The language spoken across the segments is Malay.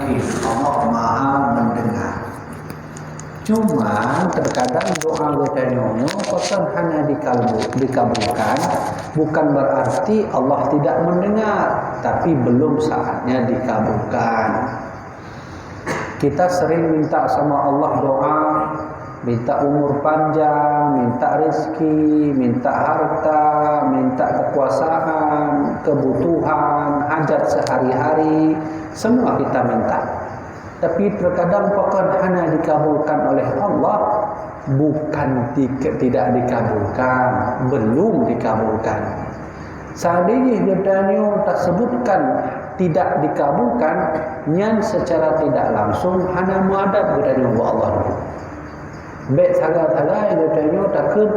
mungkin Allah Maha mendengar. Cuma terkadang doa kita nyonya pasal hanya dikabulkan, bukan berarti Allah tidak mendengar, tapi belum saatnya dikabulkan. Kita sering minta sama Allah doa, minta umur panjang, minta rezeki, minta harta, minta kekuasaan, kebutuhan, hajat sehari-hari, semua kita minta. Tapi terkadang bahkan hanya dikabulkan oleh Allah, bukan tidak dikabulkan, belum dikabulkan. Seandainya ditanya tersebutkan tidak dikabulkan, yang secara tidak langsung hanya menghadap kepada Allah. Baik salah-salah yang ditanya takut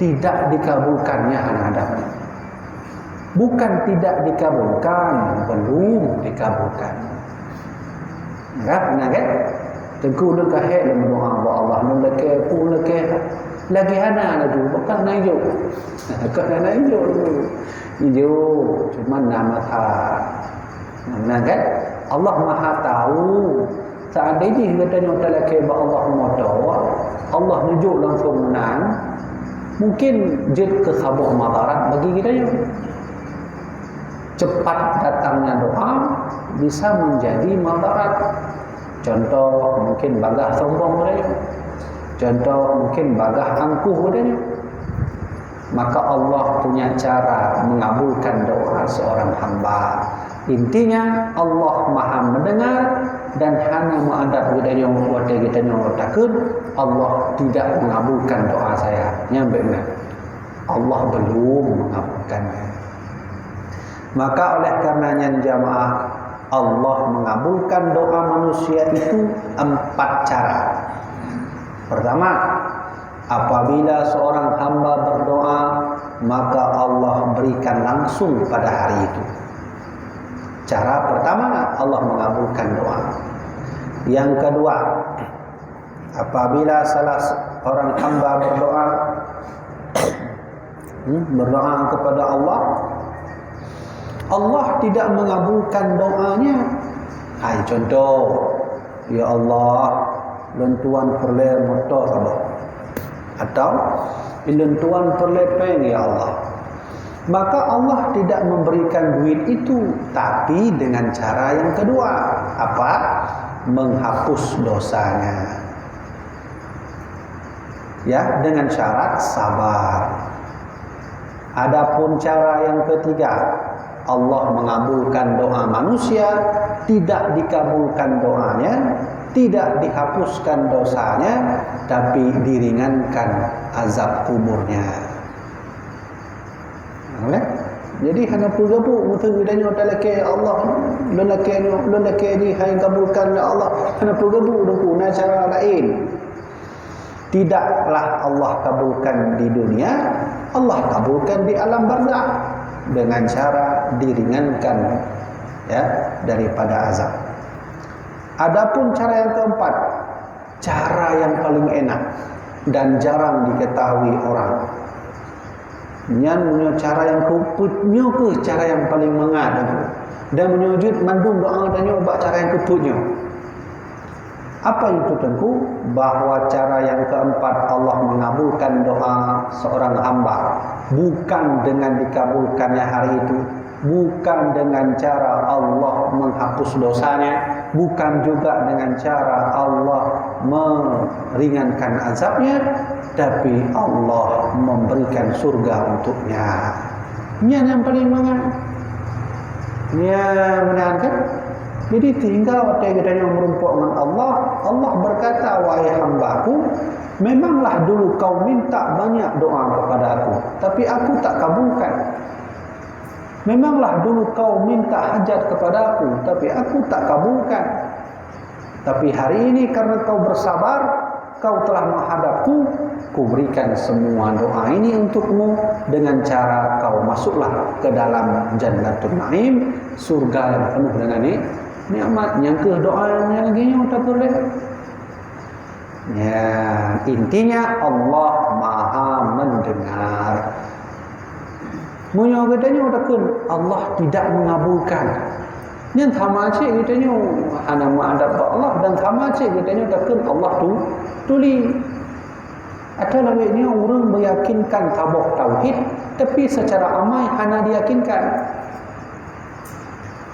tidak dikabulkannya hanya hadap. Bukan tidak dikabulkan, belum dikabulkan. Kan? Tengku lu kahek lu doa buat Allah, lu leke pu leke lagi hana lagi bukan naik. Bukan naik hijau cuma nama kan? Allah Maha tahu. Seandainya kita nyata leke buat Allah mau Allah nunjuk langsung menang, mungkin jid ke sabuk madarat bagi kita ya. Cepat datangnya doa bisa menjadi madarat. Contoh mungkin bagah sombong dia. Contoh mungkin bagah angkuh dia. Maka Allah punya cara mengabulkan doa seorang hamba. Intinya Allah Maha mendengar dan hanya menghadap kita takut Allah tidak mengabulkan doa saya. Nyampe benar. Allah belum mengabulkannya. Maka oleh karenanya jamaah, Allah mengabulkan doa manusia itu 4 cara. Pertama, apabila seorang hamba berdoa, maka Allah berikan langsung pada hari itu. Cara pertama, Allah mengabulkan doa. Yang kedua, apabila salah seorang hamba berdoa kepada Allah, Allah tidak mengabulkan doanya. Hai contoh, ya Allah, lentuan perle motor sabar. Atau lentuan perle peng ya Allah. Maka Allah tidak memberikan duit itu, tapi dengan cara yang kedua, apa? Menghapus dosanya. Ya, dengan syarat sabar. Adapun cara yang ketiga, Allah mengabulkan doa manusia, tidak dikabulkan doanya, tidak dihapuskan dosanya, tapi diringankan azab kuburnya. Jadi hanya pergabu betul bedanya talake Allah, lelaki ni hai kabulkan Allah, hanya pergabu dengan cara lain. Tidaklah Allah kabulkan di dunia, Allah kabulkan di alam barzakh dengan cara diringankan ya daripada azab. Adapun cara yang keempat, cara yang paling enak dan jarang diketahui orang. Nyan punya cara yang keputnya ke cara yang paling mengat dan menyujud mandum doa dan nyoba cara yang keputnya. Apa itu tentu? Bahwa cara yang keempat Allah mengabulkan doa seorang hamba bukan dengan dikabulkannya hari itu, bukan dengan cara Allah menghapus dosanya, bukan juga dengan cara Allah meringankan azabnya, tapi Allah memberikan surga untuknya. Ini yang paling menang. Ya benar kan? Jadi tinggal waktu kita yang merumpuk dengan Allah, Allah berkata, wahai hambaku, memanglah dulu kau minta banyak doa kepada aku, tapi aku tak kabulkan. Memanglah dulu kau minta hajat kepada aku, tapi aku tak kabulkan. Tapi hari ini karena kau bersabar, kau telah menghadapku, ku berikan semua doa ini untukmu dengan cara kau masuklah ke dalam Jannatul Naim, surga yang penuh dengan nikmat. Yang ke doanya lagi yang tak boleh. Ya, intinya Allah Maha mendengar. Munya katanya udah kun Allah tidak mengabulkan. Yang sama cik kitanya hana menghadap Allah dan sama cik kitanya takkan Allah tu tuli. Ada lagi orang meyakinkan tabuk tauhid tapi secara amai hana diyakinkan.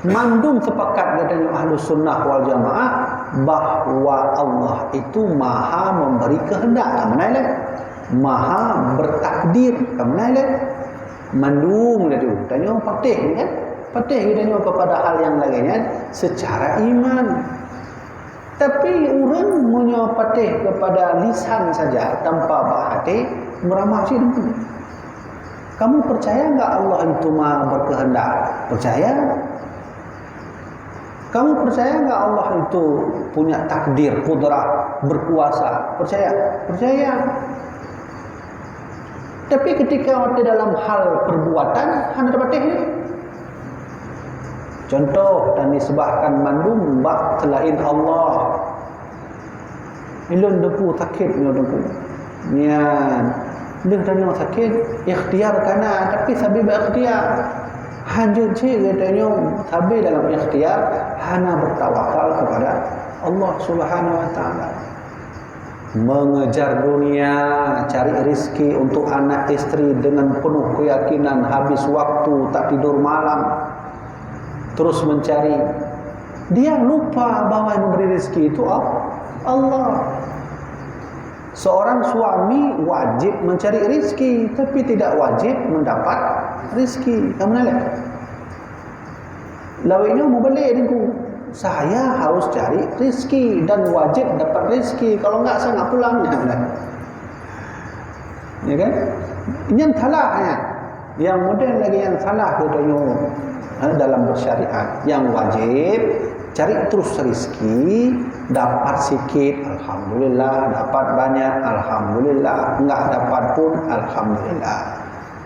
Mandum sepakat katanya ahlu sunnah wal jamaah bahawa Allah itu maha memberi kehendak. Kamu maha bertakdir. Kamu mandum dia tu. Tanya patih kan? Patih kita kepada hal yang lainnya secara iman. Tapi orang menyapatih kepada lisan saja tanpa berhati meramah sini. Kamu percaya enggak Allah itu maha berkehendak? Percaya? Kamu percaya enggak Allah itu punya takdir, kudrah, berkuasa? Percaya? Percaya. Tapi ketika dalam hal perbuatan hanya dapat ini. Contoh dan disebabkan mandum bak selain Allah. Ilun depu sakit depu. Nian. Dia tanya sakit ikhtiar kana tapi sabi berikhtiar. Hanya katanya sabi dalam ikhtiar hana bertawakal kepada Allah Subhanahu wa taala. Mengejar dunia, cari rezeki untuk anak istri dengan penuh keyakinan, habis waktu tak tidur malam. Terus mencari. Dia lupa bahawa yang memberi rezeki itu Allah. Seorang suami wajib mencari rezeki tapi tidak wajib mendapat rezeki. Kamu lihat? Lawainya mau balik dinku. Saya harus cari rezeki dan wajib dapat rezeki. Kalau enggak saya enggak pulang. Ya kan? Ini yang salahnya. Yang model lagi yang salah katanya dalam bersyariat. Yang wajib cari terus rezeki, dapat sikit alhamdulillah, dapat banyak alhamdulillah, enggak dapat pun alhamdulillah.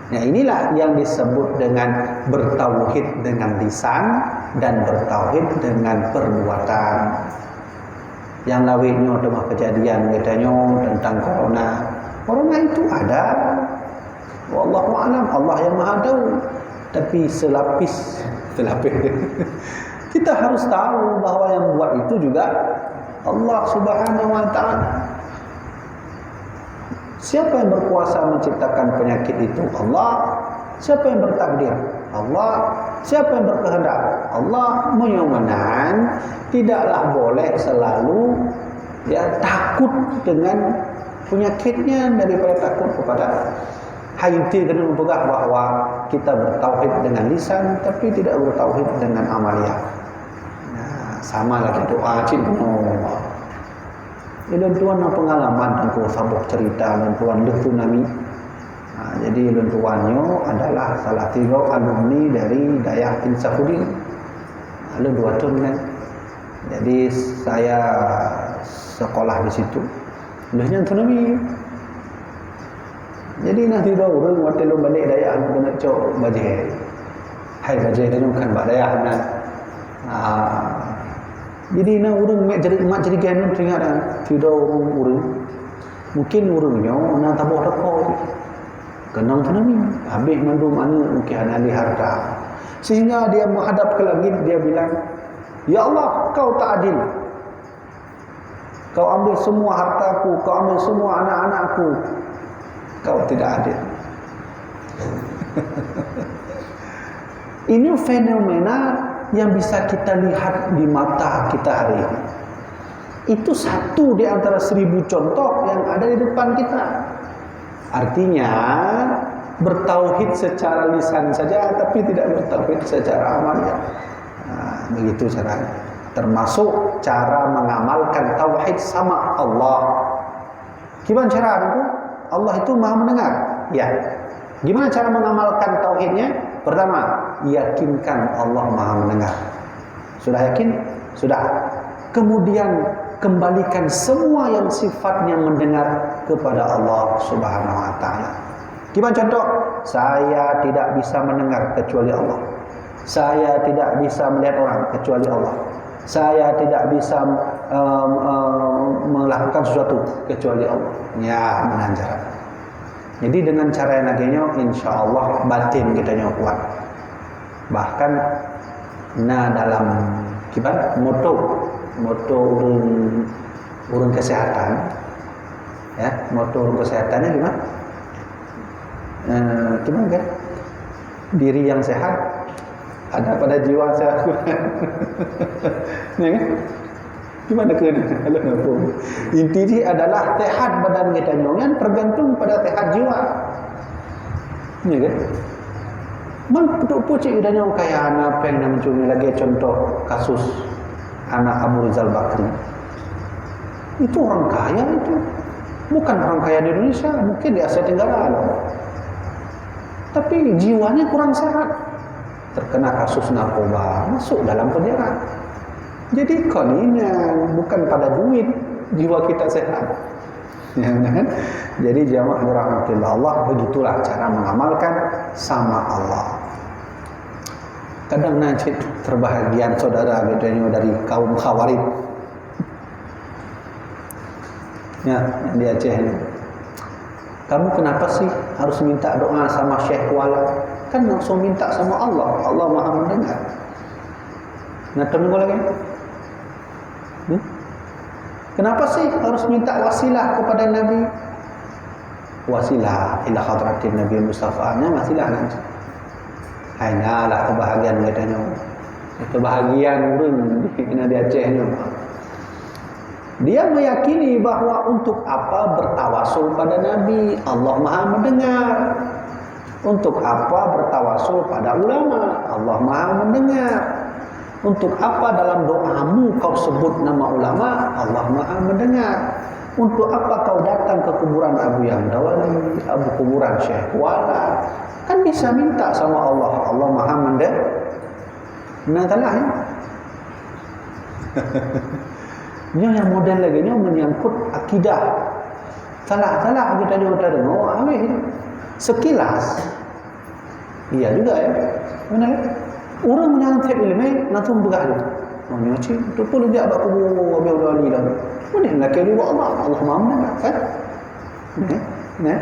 Nah, inilah yang disebut dengan bertauhid dengan lisan dan bertauhid dengan perbuatan. Yang lainnya cuma kejadian katanya tentang corona. Corona itu ada. Wallahu a'lam, Allah yang Maha tahu. Tapi selapis kita harus tahu bahawa yang buat itu juga Allah Subhanahu wa taala. Siapa yang berkuasa menciptakan penyakit itu? Allah. Siapa yang bertakdir? Allah. Siapa yang berkehendak? Allah. Menyomanan tidaklah boleh selalu takut dengan penyakitnya daripada takut kepada Hayati kena mempegang bahawa kita bertauhid dengan lisan tapi tidak bertauhid dengan amalia. Nah, sama lagi doa cinta. Ilun tuan nak pengalaman tentang sabuk cerita dan tuan deh tsunami. Nah, jadi ilun tuannya adalah salah tiga alumni dari Dayah Insafudin. Lalu 2 tahun kan. Jadi saya sekolah di situ. Udahnya tsunami. Jadi nanti orang waktu lu balik Dayak aku nak cok bajai. Hai bajai dia kan bak Dayak kan. Jadi nak orang mak jadi kan teringat dah. Tidak orang. Mungkin orangnya nak tabuh rekor. Kenang tsunami. Habis mandum mana mungkin ahli harta. Sehingga dia menghadap ke langit dia bilang, "Ya Allah, kau tak adil. Kau ambil semua hartaku, kau ambil semua anak-anakku. Kau tidak adil." Ini fenomena yang bisa kita lihat di mata kita hari ini. Itu satu di antara 1000 contoh yang ada di depan kita. Artinya bertauhid secara lisan saja tapi tidak bertauhid secara amalia. Nah, begitu caranya. Termasuk cara mengamalkan tauhid sama Allah. Gimana cara itu? Allah itu Maha mendengar. Ya. Gimana cara mengamalkan tauhidnya? Pertama, yakinkan Allah Maha mendengar. Sudah yakin? Sudah. Kemudian kembalikan semua yang sifatnya mendengar kepada Allah Subhanahu wa taala. Gimana contoh? Saya tidak bisa mendengar kecuali Allah. Saya tidak bisa melihat orang kecuali Allah. Saya tidak bisa melakukan sesuatu kecuali Allah. Ya, menanjar. Jadi dengan cara yang lainnya, insya Allah batin kita kuat. Bahkan Nah dalam kibat moto urun kesehatan, ya moto urun kesehatannya gimana? Gimana kan? Diri yang sehat ada pada jiwa sehat. Ya kan? Gimana ke inti adalah sehat badan kita nyonya tergantung pada sehat jiwa. Ya kan? Man pucuk-pucuk idanya kayak anak peng dan mencuri lagi contoh kasus anak Abu Rizal Bakri. Itu orang kaya itu. Bukan orang kaya di Indonesia, mungkin di Asia Tenggara. Tapi jiwanya kurang sehat. Terkena kasus narkoba, masuk dalam penjara. Jadi koninya bukan pada duit jiwa kita sehat. Ya, kan? Jadi jamaah dirahmatillah Allah, begitulah cara mengamalkan sama Allah. Kadang najib terbahagian saudara gitu dari kaum Khawarij. Ya, di Aceh ini. Kamu kenapa sih harus minta doa sama Syekh Kuala? Kan langsung minta sama Allah. Allah Maha mendengar. Nah, tunggu lagi. Kenapa sih harus minta wasilah kepada Nabi? Wasilah ila hadratin Nabi Mustafa-nya wasilah nanti. Hanyalah kebahagiaan katanya. Kebahagiaan pun di Acehnya. Dia meyakini bahwa untuk apa bertawasul pada Nabi? Allah Maha mendengar. Untuk apa bertawasul pada ulama? Allah Maha mendengar. Untuk apa dalam doamu kau sebut nama ulama? Allah Maha mendengar. Untuk apa kau datang ke kuburan Abu Yamdawali, kuburan Syekh Kuala? Kan bisa minta sama Allah. Allah Maha mendengar. Nah, telah ya. Ini yang model lagi ni menyangkut akidah. Salah kita juga dengar. Sekilas. Iya juga ya. Benar. Orang menyangkut ilmu nanti begah dia. Oh ni macam tu pun dia abak kubur Abu Dali dah. Mana nak kira Allah Maha mendengar kan? Nah.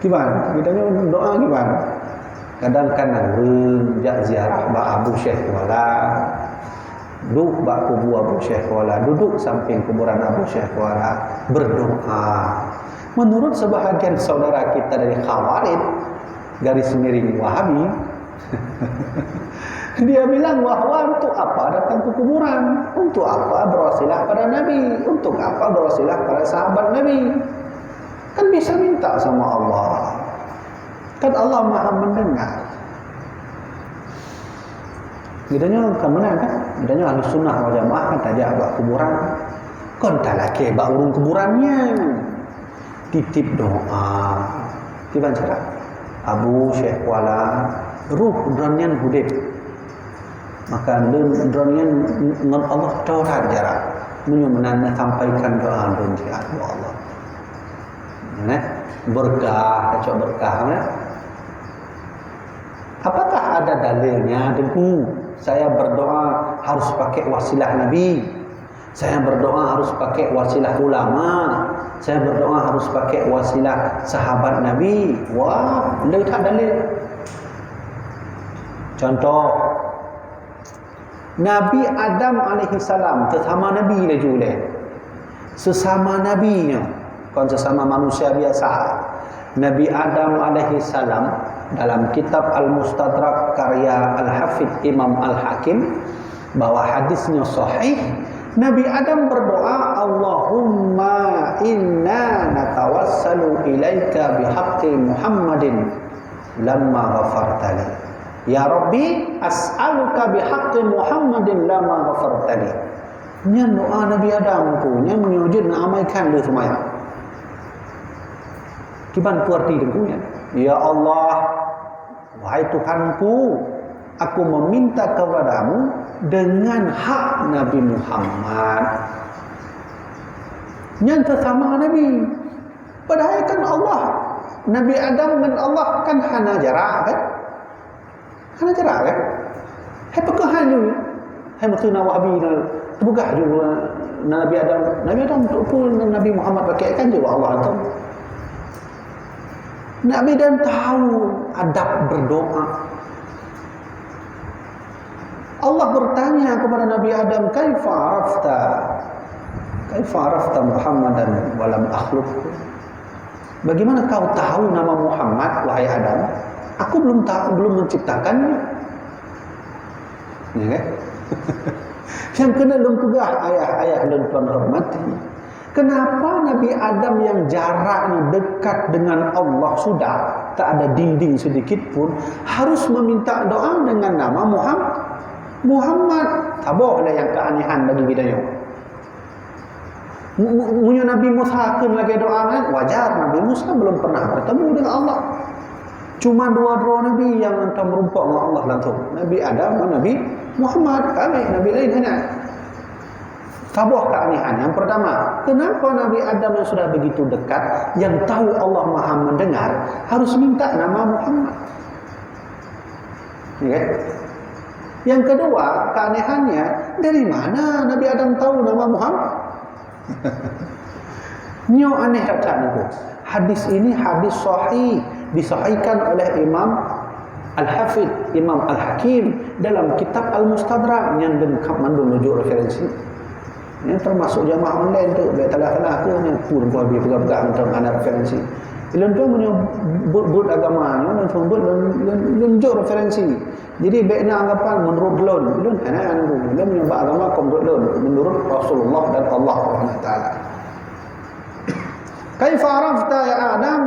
Gimana? Kita doa gimana? Kadang-kadang rejak ziarah Abu Syekh Kuala, duduk bak kubur Abu Syekh Kuala, duduk samping kuburan Abu Syekh Kuala, berdoa. Menurut sebahagian saudara kita dari Khawarij, garis miring Wahabi, dia bilang bahwa untuk apa datang ke kuburan? Untuk apa berwasilah pada Nabi? Untuk apa berwasilah pada sahabat Nabi? Kan bisa minta sama Allah. Kan Allah Maha mendengar. Gidanya ke mana kan? Gidanya Ahlus Sunnah wal Jamaah kan tajak bak kuburan. Kon tak laki bak urung kuburannya. Titip doa. Tiba cara Abu Syekh Kuala ruh dronian hudib. Maka dronian ngan Allah taurat jarak menyumenan sampaikan doa don ji Allah. Nah, berkah, kacau berkah ya. Apakah ada dalilnya? Dengu, saya berdoa harus pakai wasilah Nabi. Saya berdoa harus pakai wasilah ulama. Saya berdoa harus pakai wasilah sahabat Nabi. Wah, tidak ada dalil. Contoh, Nabi Adam alaihissalam sesama Nabi le jule. Sesama nabinya, bukan sesama manusia biasa. Nabi Adam alaihissalam dalam kitab Al-Mustadrak karya Al-Hafidh Imam Al-Hakim bahwa hadisnya sahih, Nabi Adam berdoa, Allahumma inna natawassalu ilaika bihaqqi Muhammadin lamma ghafartali. Ya Rabbi, as'aluka bihaqqi Muhammadin lamma ghafartali. Ini doa Nabi Adam tu, yang menyujud nak amalkan dia semaya. Kiban puarti dengunya. Ya Allah, wahai Tuhanku, aku meminta kepadamu dengan hak Nabi Muhammad. Yang sesama Nabi. Padahal kan Allah, Nabi Adam dan Allah kan hana jarak kan? Hana jarak kan? Hai pekahan juga. Hai maksudna Wahabi terbuka juga Nabi Adam. Nabi Adam pun Nabi Muhammad pakai kan juga Allah tu. Nabi Adam tahu adab berdoa. Allah bertanya kepada Nabi Adam, "Kaifa arafta Muhammadan wa lam akhluqhu?" Bagaimana kau tahu nama Muhammad, wahai Adam? Aku belum menciptakannya. Ya kan? Yang kena lengkugah ayah-ayah dan tuan hormati. Kenapa Nabi Adam yang jaraknya dekat dengan Allah sudah tak ada dinding sedikit pun harus meminta doa dengan nama Muhammad? Tak boleh yang keanehan bagi kita ni. Punya Nabi Musa kan lagi doa kan? Wajar, Nabi Musa belum pernah bertemu dengan Allah. Cuma dua Nabi yang antara merumpak dengan Allah langsung. Nabi Adam dan Nabi Muhammad. Kami Nabi lain hanya. Tabah keanehan. Yang pertama, kenapa Nabi Adam yang sudah begitu dekat, yang tahu Allah Maha mendengar, harus minta nama Muhammad? Ya. Yang kedua, keanehannya, dari mana Nabi Adam tahu nama Muhammad? Nyo aneh tak niku. Hadis ini hadis sahih, disahihkan oleh Imam Al-Hafidh, Imam Al-Hakim dalam kitab Al-Mustadrak yang lengkap menunjuk referensi. Ini termasuk jamaah online tu, baik telah ke ni pun habis pegang-pegang tentang ana referensi. Ilmu tu menyebut agamanya dan sebut tunjuk referensi. Jadi baiknya anggapan menurut belum ana anu dia menyebut agama menurut Rasulullah dan Allah Subhanahu taala. Kaifa arafta ya Adam?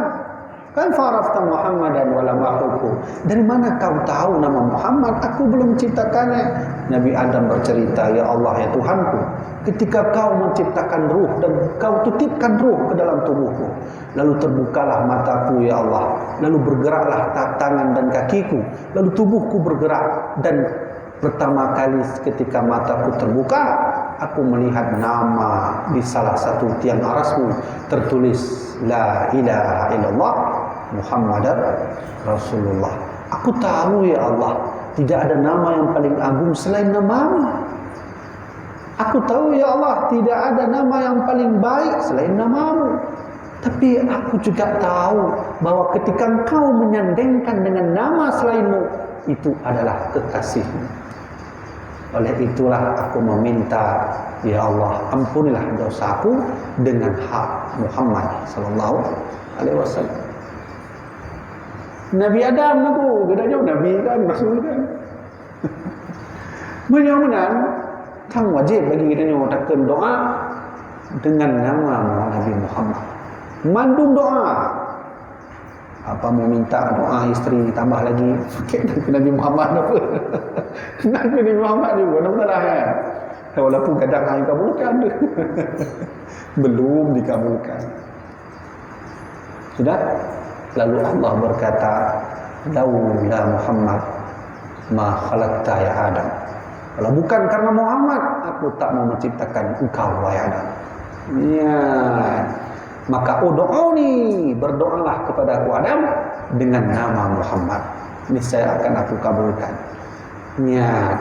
Kaifa arafta Muhammadan wa lam akhluqhu? Dari mana kau tahu nama Muhammad? Aku belum menciptakannya. Nabi Adam bercerita, ya Allah, ya Tuhanku, ketika kau menciptakan ruh dan kau titipkan ruh ke dalam tubuhku, lalu terbukalah mataku ya Allah, lalu bergeraklah tangan dan kakiku, lalu tubuhku bergerak, dan pertama kali ketika mataku terbuka, aku melihat nama di salah satu tiang arasmu tertulis La ilaha illallah Muhammadar Rasulullah. Aku tahu ya Allah, tidak ada nama yang paling agung selain namamu. Aku tahu ya Allah, tidak ada nama yang paling baik selain namamu. Tapi aku juga tahu bahwa ketika engkau menyandengkan dengan nama selainmu, itu adalah kekasihmu. Oleh itulah aku meminta, ya Allah, ampunilah dosaku dengan hak Muhammad sallallahu alaihi wasallam. Nabi Adam tu, bedanya Nabi kan, Rasul kan. Menyamunan tang wajib bagi kita nyatakan doa dengan nama Nabi Muhammad. Mandung doa. Apa mau minta doa isteri tambah lagi pakai Nabi Muhammad apa? Nabi Muhammad juga benar-benar kan. Walaupun kadang hanya kabulkan belum dikabulkan. Sudah? Lalu Allah berkata, "Laula Muhammad ma khalaqta ya Adam." Kalau bukan karena Muhammad, aku tak mau menciptakan engkau wahai Adam. Ya. Maka doauni, berdoalah kepada aku Adam dengan nama Muhammad. Niscaya akan aku kabulkan. Ya.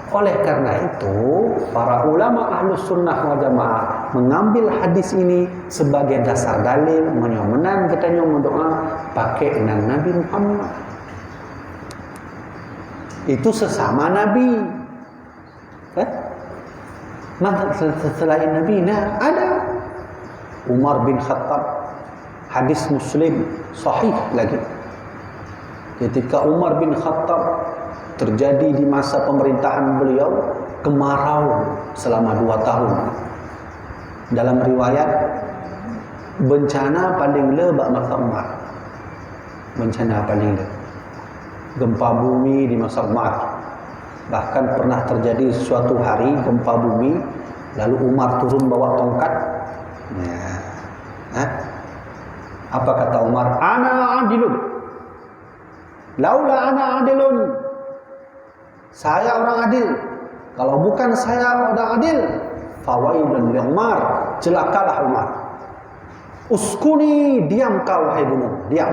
Oleh karena itu, para ulama Ahlus Sunnah wal Jamaah mengambil hadis ini sebagai dasar dalil menyomenan kita mendoa pakai dengan Nabi Muhammad. Itu sesama Nabi. Selain Nabi, nah ada Umar bin Khattab, hadis Muslim sahih lagi. Ketika Umar bin Khattab terjadi di masa pemerintahan beliau kemarau selama 2 tahun. Dalam riwayat bencana paling lebak masa Umar. Bencana paling lebak. Gempa bumi di masa Umar. Bahkan pernah terjadi suatu hari gempa bumi, lalu Umar turun bawa tongkat. Apa kata Umar? Ana adilun. Laula ana adilun. Saya orang adil. Kalau bukan saya orang adil, fawaidun li Umar, celakalah Umar. Uskuni, diam kau wahai gunung, diam.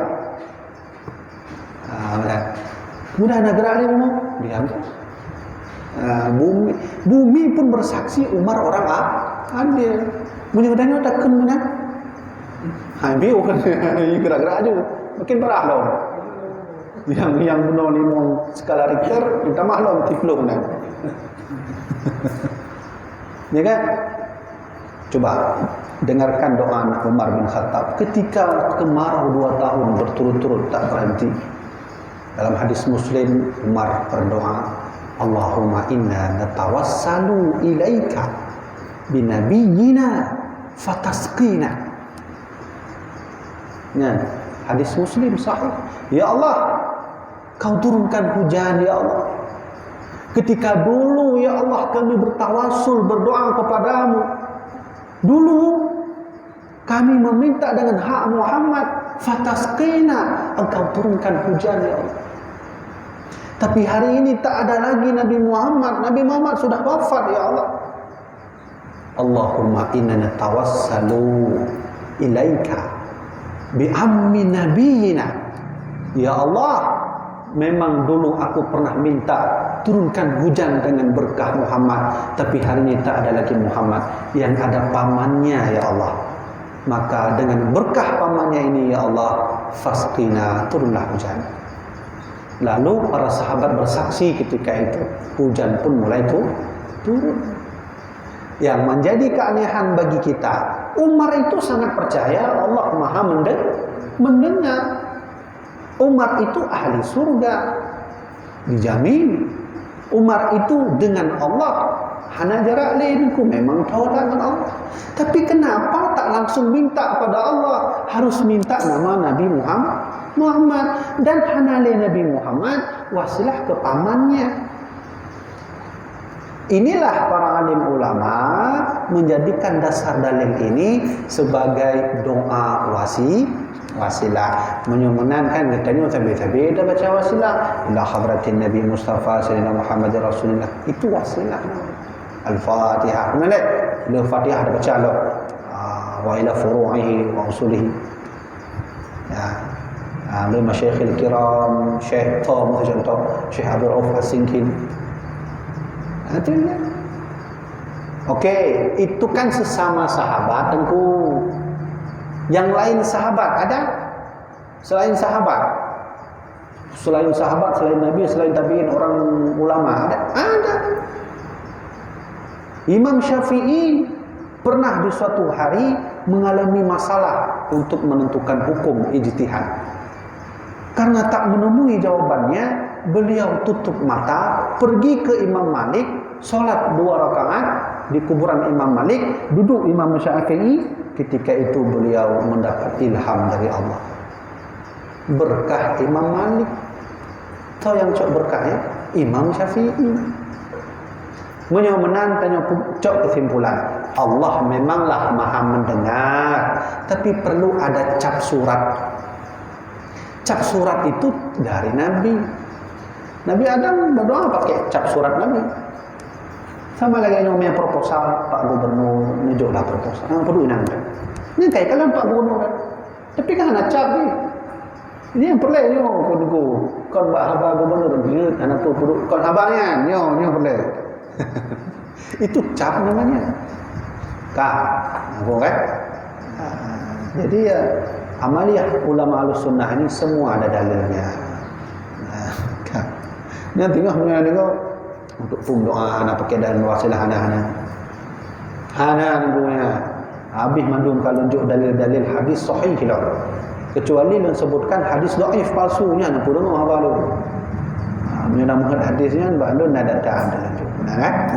Mudah negara ini mau diam. Bumi pun bersaksi Umar orang adil. Mudah-mudahan ada kemudian. Biu kan gerak-gerak aja. makin parah loh. Yang benar 5 skala Richter, minta maklum tiplung kan. Ya kan? Coba dengarkan doa Umar bin Khattab ketika kemarau 2 tahun berturut-turut tak berhenti. Dalam hadis Muslim, Umar berdoa, Allahumma inna natawassalu ilaika binabiyyina fatasqina. Nah, hadis Muslim sahih. Ya Allah, kau turunkan hujan ya Allah. Ketika dulu ya Allah kami bertawassul berdoa kepadamu. Dulu kami meminta dengan hak Muhammad, fatasqina, engkau turunkan hujan ya Allah. Tapi hari ini tak ada lagi Nabi Muhammad. Nabi Muhammad sudah wafat ya Allah. Allahumma inna natawassalu ilaika bi ammi nabiyina. Ya Allah, memang dulu aku pernah minta turunkan hujan dengan berkah Muhammad, tapi hari ini tak ada lagi Muhammad, yang ada pamannya ya Allah. Maka dengan berkah pamannya ini ya Allah, fasqina, turunlah hujan. Lalu para sahabat bersaksi ketika itu, hujan pun mulai turun. Yang menjadi keanehan bagi kita, Umar itu sangat percaya Allah Maha mendengar. Umar itu ahli surga, dijamin. Umar itu dengan Allah, hana jarak lainku, memang tahu dengan Allah. Tapi kenapa tak langsung minta pada Allah, harus minta nama Nabi Muhammad, dan hana Nabi Muhammad wasilah ke pamannya. Inilah para alim ulama menjadikan dasar dalil ini sebagai doa wasilah. Menyumunankan katanya tabi-tabi dah baca wasilah ila hadratin Nabi Mustafa sallallahu Muhammad Rasulullah, itu wasilah. Al-Fatihah mana le Fatihah dah baca lo, wa ila furu'ihi wa usulihi. Ya, le masyayikhil kiram, Syekh Tom contoh, Syekh Abdul Rauf As-Sinkin. Okey, itu kan sesama sahabat tengku. Yang lain sahabat ada? Selain sahabat? Selain sahabat, selain Nabi, selain tabi'in, orang ulama ada? Ada. Imam Syafi'i pernah di suatu hari mengalami masalah untuk menentukan hukum ijtihad. Karena tak menemui jawabannya, beliau tutup mata, pergi ke Imam Malik, solat 2 rakaat di kuburan Imam Malik, duduk Imam Syafi'i. Ketika itu beliau mendapat ilham dari Allah. Berkah Imam Malik. Tahu yang cok berkah ya? Imam Syafi'i. Menyomenan tanya cok kesimpulan. Allah memanglah maha mendengar, tapi perlu ada cap surat. Cap surat itu dari Nabi. Nabi Adam berdoa pakai cap surat Nabi. Sama lagi namanya proposal Pak Gubernur, nunjuklah proposal. Perlu inang. Ini kayak kalian Pak Gubernur kan. Tapi kan ada cap ni. Ini yang perlu nyo kudu. Kon Pak Gubernur dia anak tu perlu kon abangnya nyo perlu. Itu cap namanya. Apa kan? Jadi ya amaliyah ulama Ahlussunnah ini semua ada dalilnya. Nah, tengok mengenai untuk pun doa nak pakai dalam wasilah hana punya habis mandum kalau tunjuk dalil-dalil hadis sahih lah, kecuali yang sebutkan hadis dhaif palsunya nak pun dengar apa lu menyamakan hadisnya balun ada lanjut.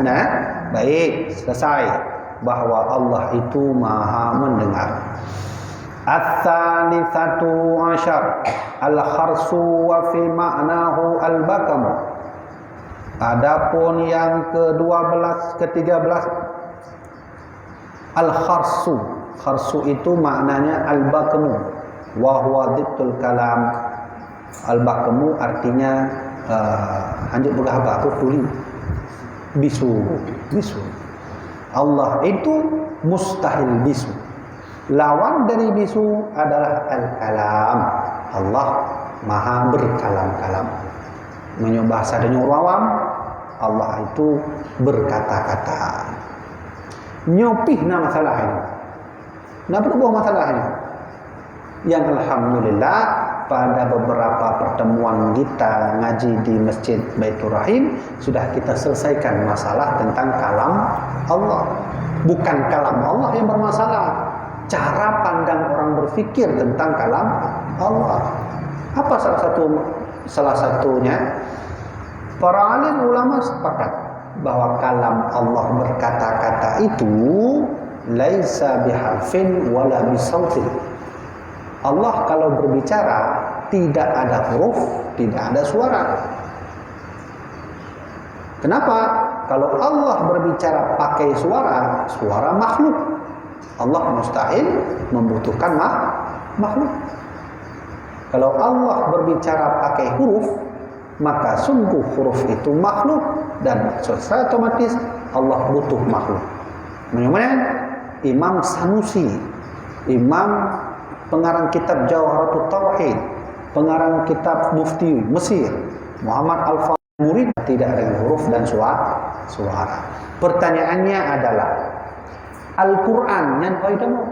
Nah baik, selesai bahwa Allah itu maha mendengar. Ats-tsalitsatu asyar al-kharsu wa fi ma'nahu al-bakam. Adapun yang ke-13 al-kharsu. Kharsu itu maknanya al-bakamu wa huwa dittul kalam. Al-bakamu artinya anjir berapa aku tuli. Bisu. Allah itu mustahil bisu. Lawan dari bisu adalah al-kalam. Allah maha berkalam-kalam. Menyebut bahasa dengan awam, Allah itu berkata-kata. Nyopih na masalah ini. Kenapa buah masalah ini? Yang alhamdulillah pada beberapa pertemuan kita ngaji di Masjid Baitur Rahim sudah kita selesaikan masalah tentang kalam Allah. Bukan kalam Allah yang bermasalah, cara pandang orang berfikir tentang kalam Allah. Apa salah satunya? Para alim ulama sepakat bahwa kalam Allah berkata-kata itu laisa biharfin wala bisautin. Allah kalau berbicara tidak ada huruf, tidak ada suara. Kenapa? Kalau Allah berbicara pakai suara, suara makhluk. Allah mustahil membutuhkan makhluk. Kalau Allah berbicara pakai huruf, maka sungguh huruf itu makhluk dan secara otomatis Allah butuh makhluk. Bagaimana? Imam Sanusi, imam pengarang kitab Jawharatul Tauhid, pengarang kitab Mufti Mesir, Muhammad Al-Fadhil murid tidak dengan huruf dan suara. Pertanyaannya adalah Al-Quran yang kaidamu.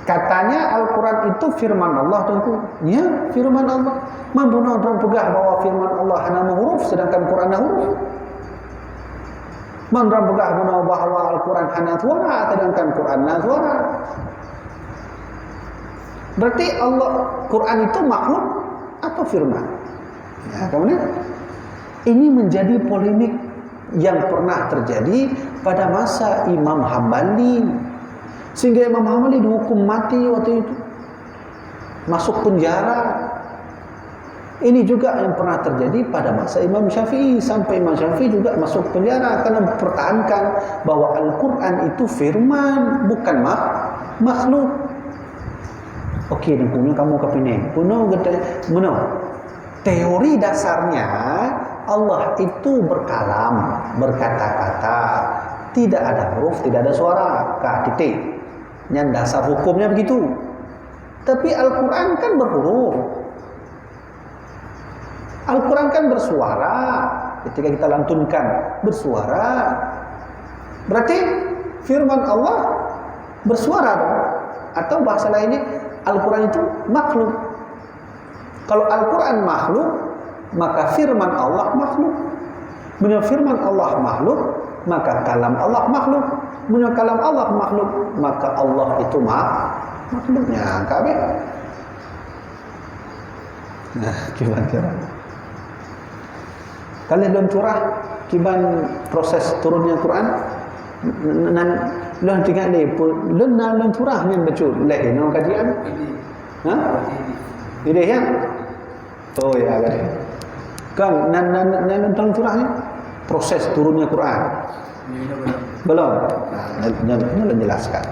Katanya Al-Quran itu firman Allah tentu. Ya, firman Allah. Membuna dan pegah bahwa firman Allah hanya huruf sedangkan Quran huruf. Mandra pegah guna bahwa Al-Quran hanya suara sedangkan Quran suara. Berarti Allah Quran itu makhluk atau firman? Ya, kemudian ini menjadi polemik yang pernah terjadi pada masa Imam Hambali, sehingga Imam Hambali dihukum mati waktu itu, masuk penjara. Ini juga yang pernah terjadi pada masa Imam Syafi'i, sampai Imam Syafi'i juga masuk penjara karena mempertahankan bahwa Al-Quran itu firman, bukan makhluk. Okey, dan punya kamu kepining. Punya teori dasarnya Allah itu berkalam, berkata-kata, tidak ada huruf, tidak ada suara, titik. Yang dasar hukumnya begitu. Tapi Al-Quran kan berhuruf. Al-Quran kan bersuara. Ketika kita lantunkan, bersuara. Berarti firman Allah bersuara dong. Atau bahasa lainnya, Al-Quran itu makhluk. Kalau Al-Quran makhluk, maka firman Allah makhluk. Menurut firman Allah makhluk, maka kalam Allah makhluk. Menurut kalam Allah makhluk, maka Allah itu makhluknya. Kabeh. Nah, gimana? Kalian belum curah kiban proses turunnya Quran? Nan lon tinggal ni lon nan curah ni betul lek no kajian. Ha? Ide ya? Oh ya kan. Kan nan curah ni proses turunnya Quran. Belum. Nah, nak jelaskan.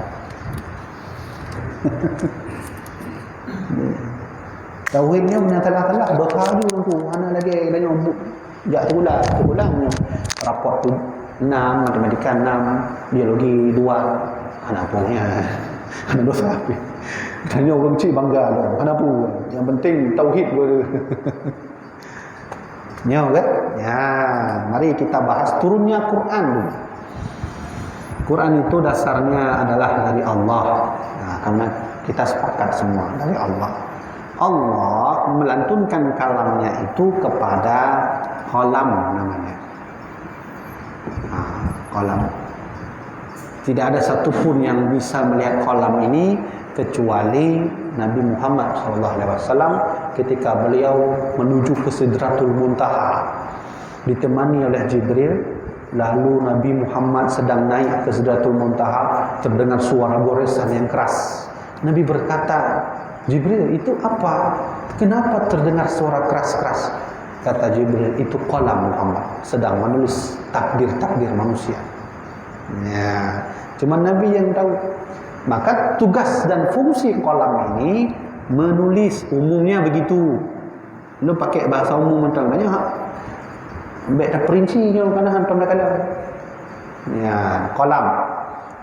Tauhidnya menyatakan dosa dulu mana lagi ada nyobuk. Jak terulang raport tu 6, matematika 6, biologi 2. Anak punya anak dosa apa? Tanya orang cik bangga dong. Kenapa? Yang penting tauhid boleh. Nyaw kan? Ya, mari kita bahas turunnya Quran dulu. Quran itu dasarnya adalah dari Allah. Nah, karena kita sepakat semua dari Allah. Allah melantunkan kalamnya itu kepada qalam namanya. Qalam. Tidak ada satupun yang bisa melihat qalam ini kecuali Nabi Muhammad SAW ketika beliau menuju ke Sidratul Muntaha ditemani oleh Jibril. Lalu Nabi Muhammad sedang naik ke Sidratul Muntaha, terdengar suara goresan yang keras. Nabi berkata, Jibril, itu apa? Kenapa terdengar suara keras-keras? Kata Jibril, itu qalam Muhammad sedang menulis takdir-takdir manusia. Ya, cuma Nabi yang tahu. Maka tugas dan fungsi qalam ini menulis, umumnya begitu. Lu pakai bahasa umum tentang banyak. Ambek dah perincinya kerana hantam dah kala. Ya, qalam.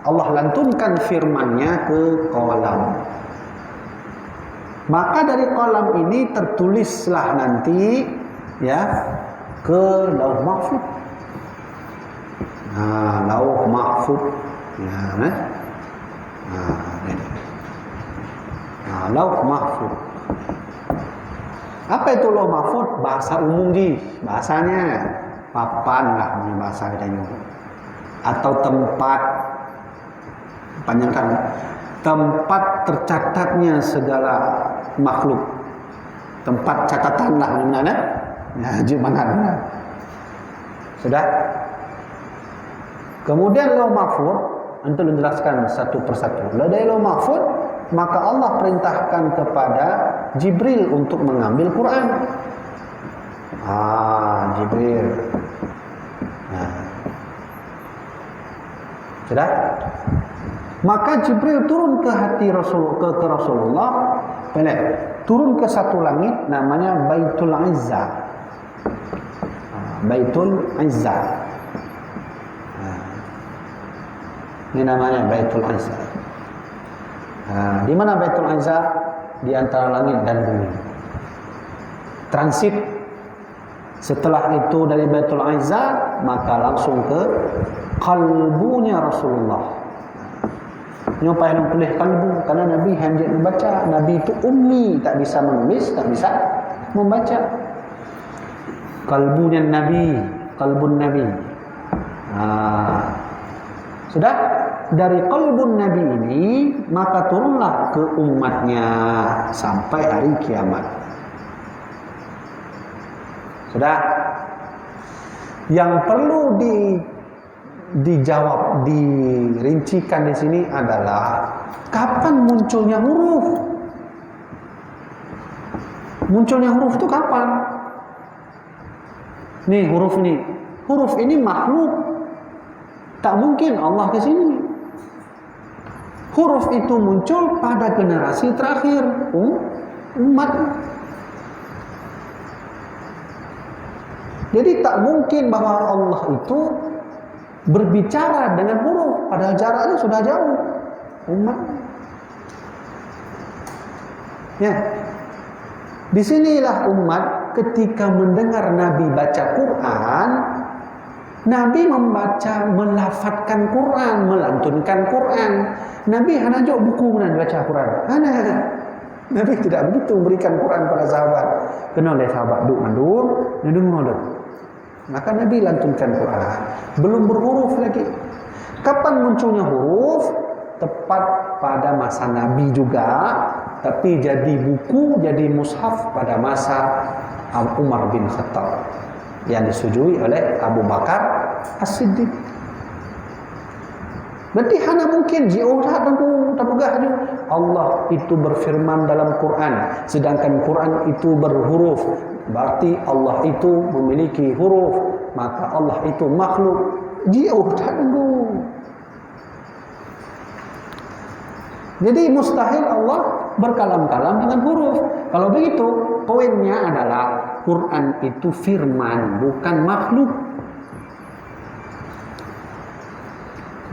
Allah lantunkan firman-Nya ke qalam. Maka dari qalam ini tertulislah nanti ya ke Lauh Mahfuz. Lauh Mahfuz. Ya, ini. Lauh mahfud. Apa itu lauh mahfud? Bahasa umum bahasanya papan lah, bahasa katanya. Atau tempat, panjangkan, tempat tercatatnya segala makhluk, tempat catatan lah, mana? Ya, mana? Sudah. Kemudian lauh mahfud, untuk menjelaskan satu persatu. Dari lauh mahfud, maka Allah perintahkan kepada Jibril untuk mengambil Quran. Jibril. Nah. Sudah? Maka Jibril turun ke hati ke Rasulullah, turun ke satu langit namanya Baitul Izzah. Baitul Izzah. Ini namanya Baitul Izzah. Di mana Baitul Izzah? Di antara langit dan bumi. Transit. Setelah itu dari Baitul Izzah, maka langsung ke kalbunya Rasulullah. Nyupai yang tulis kalbu, karena Nabi hanya membaca. Nabi itu ummi, tak bisa menulis, tak bisa membaca. Kalbunya Nabi, kalbun Nabi. Sudah dari kalbun Nabi ini, maka turunlah ke umatnya sampai hari kiamat. Sudah. Yang perlu dijawab, dirincikan di sini adalah kapan munculnya huruf? Munculnya huruf itu kapan? Nih huruf ini. Huruf ini makhluk. Tak mungkin Allah ke sini. Huruf itu muncul pada generasi terakhir umat. Jadi tak mungkin bahwa Allah itu berbicara dengan huruf, padahal jaraknya sudah jauh. Umat. Ya. Disinilah umat ketika mendengar Nabi baca Quran, Nabi membaca, melafadzkan Quran, melantunkan Quran. Nabi hanya jauh buku dan baca Quran. Nabi tidak begitu memberikan Quran pada sahabat. Kena oleh sahabat duk mandur, nundung. Maka Nabi lantunkan Quran. Belum berhuruf lagi. Kapan munculnya huruf? Tepat pada masa Nabi juga, tapi jadi buku, jadi mushaf pada masa Umar bin Khattab yang disetujui oleh Abu Bakar As-Siddiq. Berarti hanya mungkin tak pegah je. Allah itu berfirman dalam Quran, sedangkan Quran itu berhuruf. Berarti Allah itu memiliki huruf, maka Allah itu makhluk. Tak tunggu. Jadi mustahil Allah berkalam-kalam dengan huruf. Kalau begitu, poinnya adalah Quran itu firman, bukan makhluk.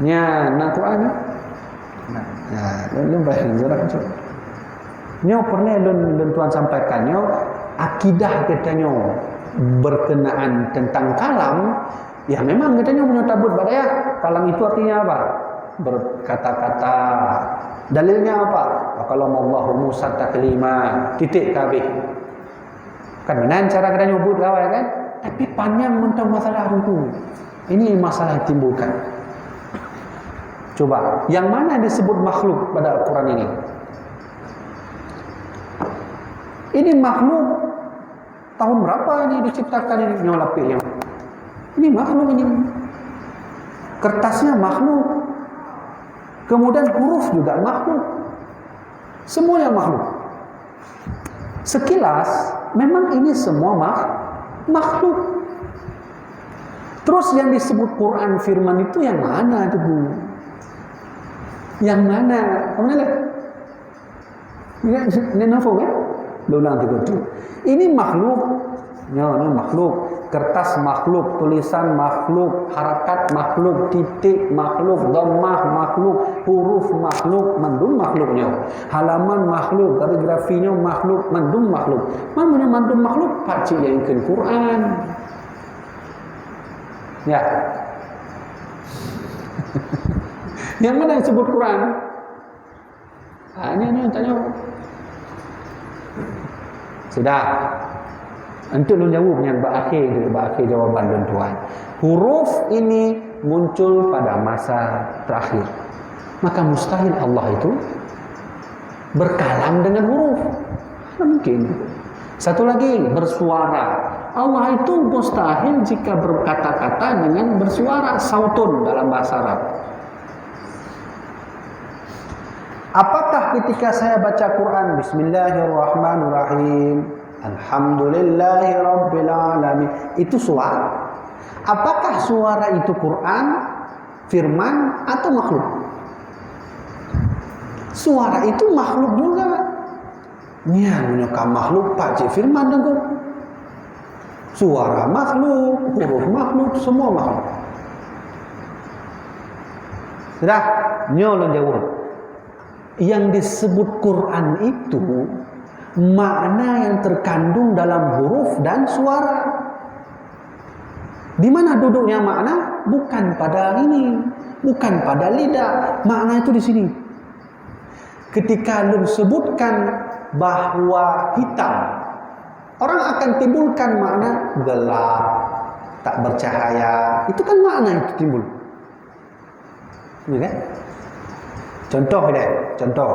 Nya, Quran. Lu bayang jarak tu. Nyo pernah lun tuan sampaikannya akidah katanya berkenaan tentang kalam. Ya memang katanya punya tabut badaya. Kalam itu artinya apa? Berkata-kata. Dalilnya apa? Kalau Allahu Musa taklima titik kabeh. Kan benar cara kita nyebut gawai kan? Tapi panjang tentang masalah itu. Ini masalah yang timbulkan. Coba, yang mana disebut makhluk pada Al-Quran ini? Ini makhluk tahun berapa ini diciptakan ini nyolapnya? Ini makhluk ini. Kertasnya makhluk. Kemudian huruf juga makhluk. Semuanya makhluk. Sekilas memang ini semua makhluk. Terus yang disebut Quran firman itu yang mana itu, Bu? Yang mana? Kamu lihat? Ini apa kan? Ulang tiga. Ini makhluk. Ya, ini makhluk. Kertas makhluk, tulisan makhluk, harakat makhluk, titik makhluk, dhammah makhluk, huruf makhluk, mandum makhluknya. Halaman makhluk, kaligrafinya makhluk, mandum makhluk. Mana mandum makhluk? Pakcik yang ikut Quran. Ya. Yang mana yang sebut Quran? Ini tanya. Sudah. Untuk lu jawab yang berakhir jawaban dan tuan. Huruf ini muncul pada masa terakhir. Maka mustahil Allah itu berkalam dengan huruf. Tidak mungkin. Satu lagi, bersuara. Allah itu mustahil jika berkata-kata dengan bersuara, sautun dalam bahasa Arab. Apakah ketika saya baca Quran, Bismillahirrahmanirrahim, Alhamdulillahirabbil alamin, itu suara? Apakah suara itu Quran, firman atau makhluk? Suara itu makhluk juga. Nya menyokam makhluk pak cik firman dengku. Suara makhluk, huruf makhluk, semua makhluk. Sudah, nyolong jawab. Yang disebut Quran itu makna yang terkandung dalam huruf dan suara. Di mana duduknya makna? Bukan pada ini, bukan pada lidah. Makna itu di sini. Ketika lu sebutkan bahwa hitam, orang akan timbulkan makna gelap, tak bercahaya. Itu kan makna itu timbul. Ya kan? Contoh.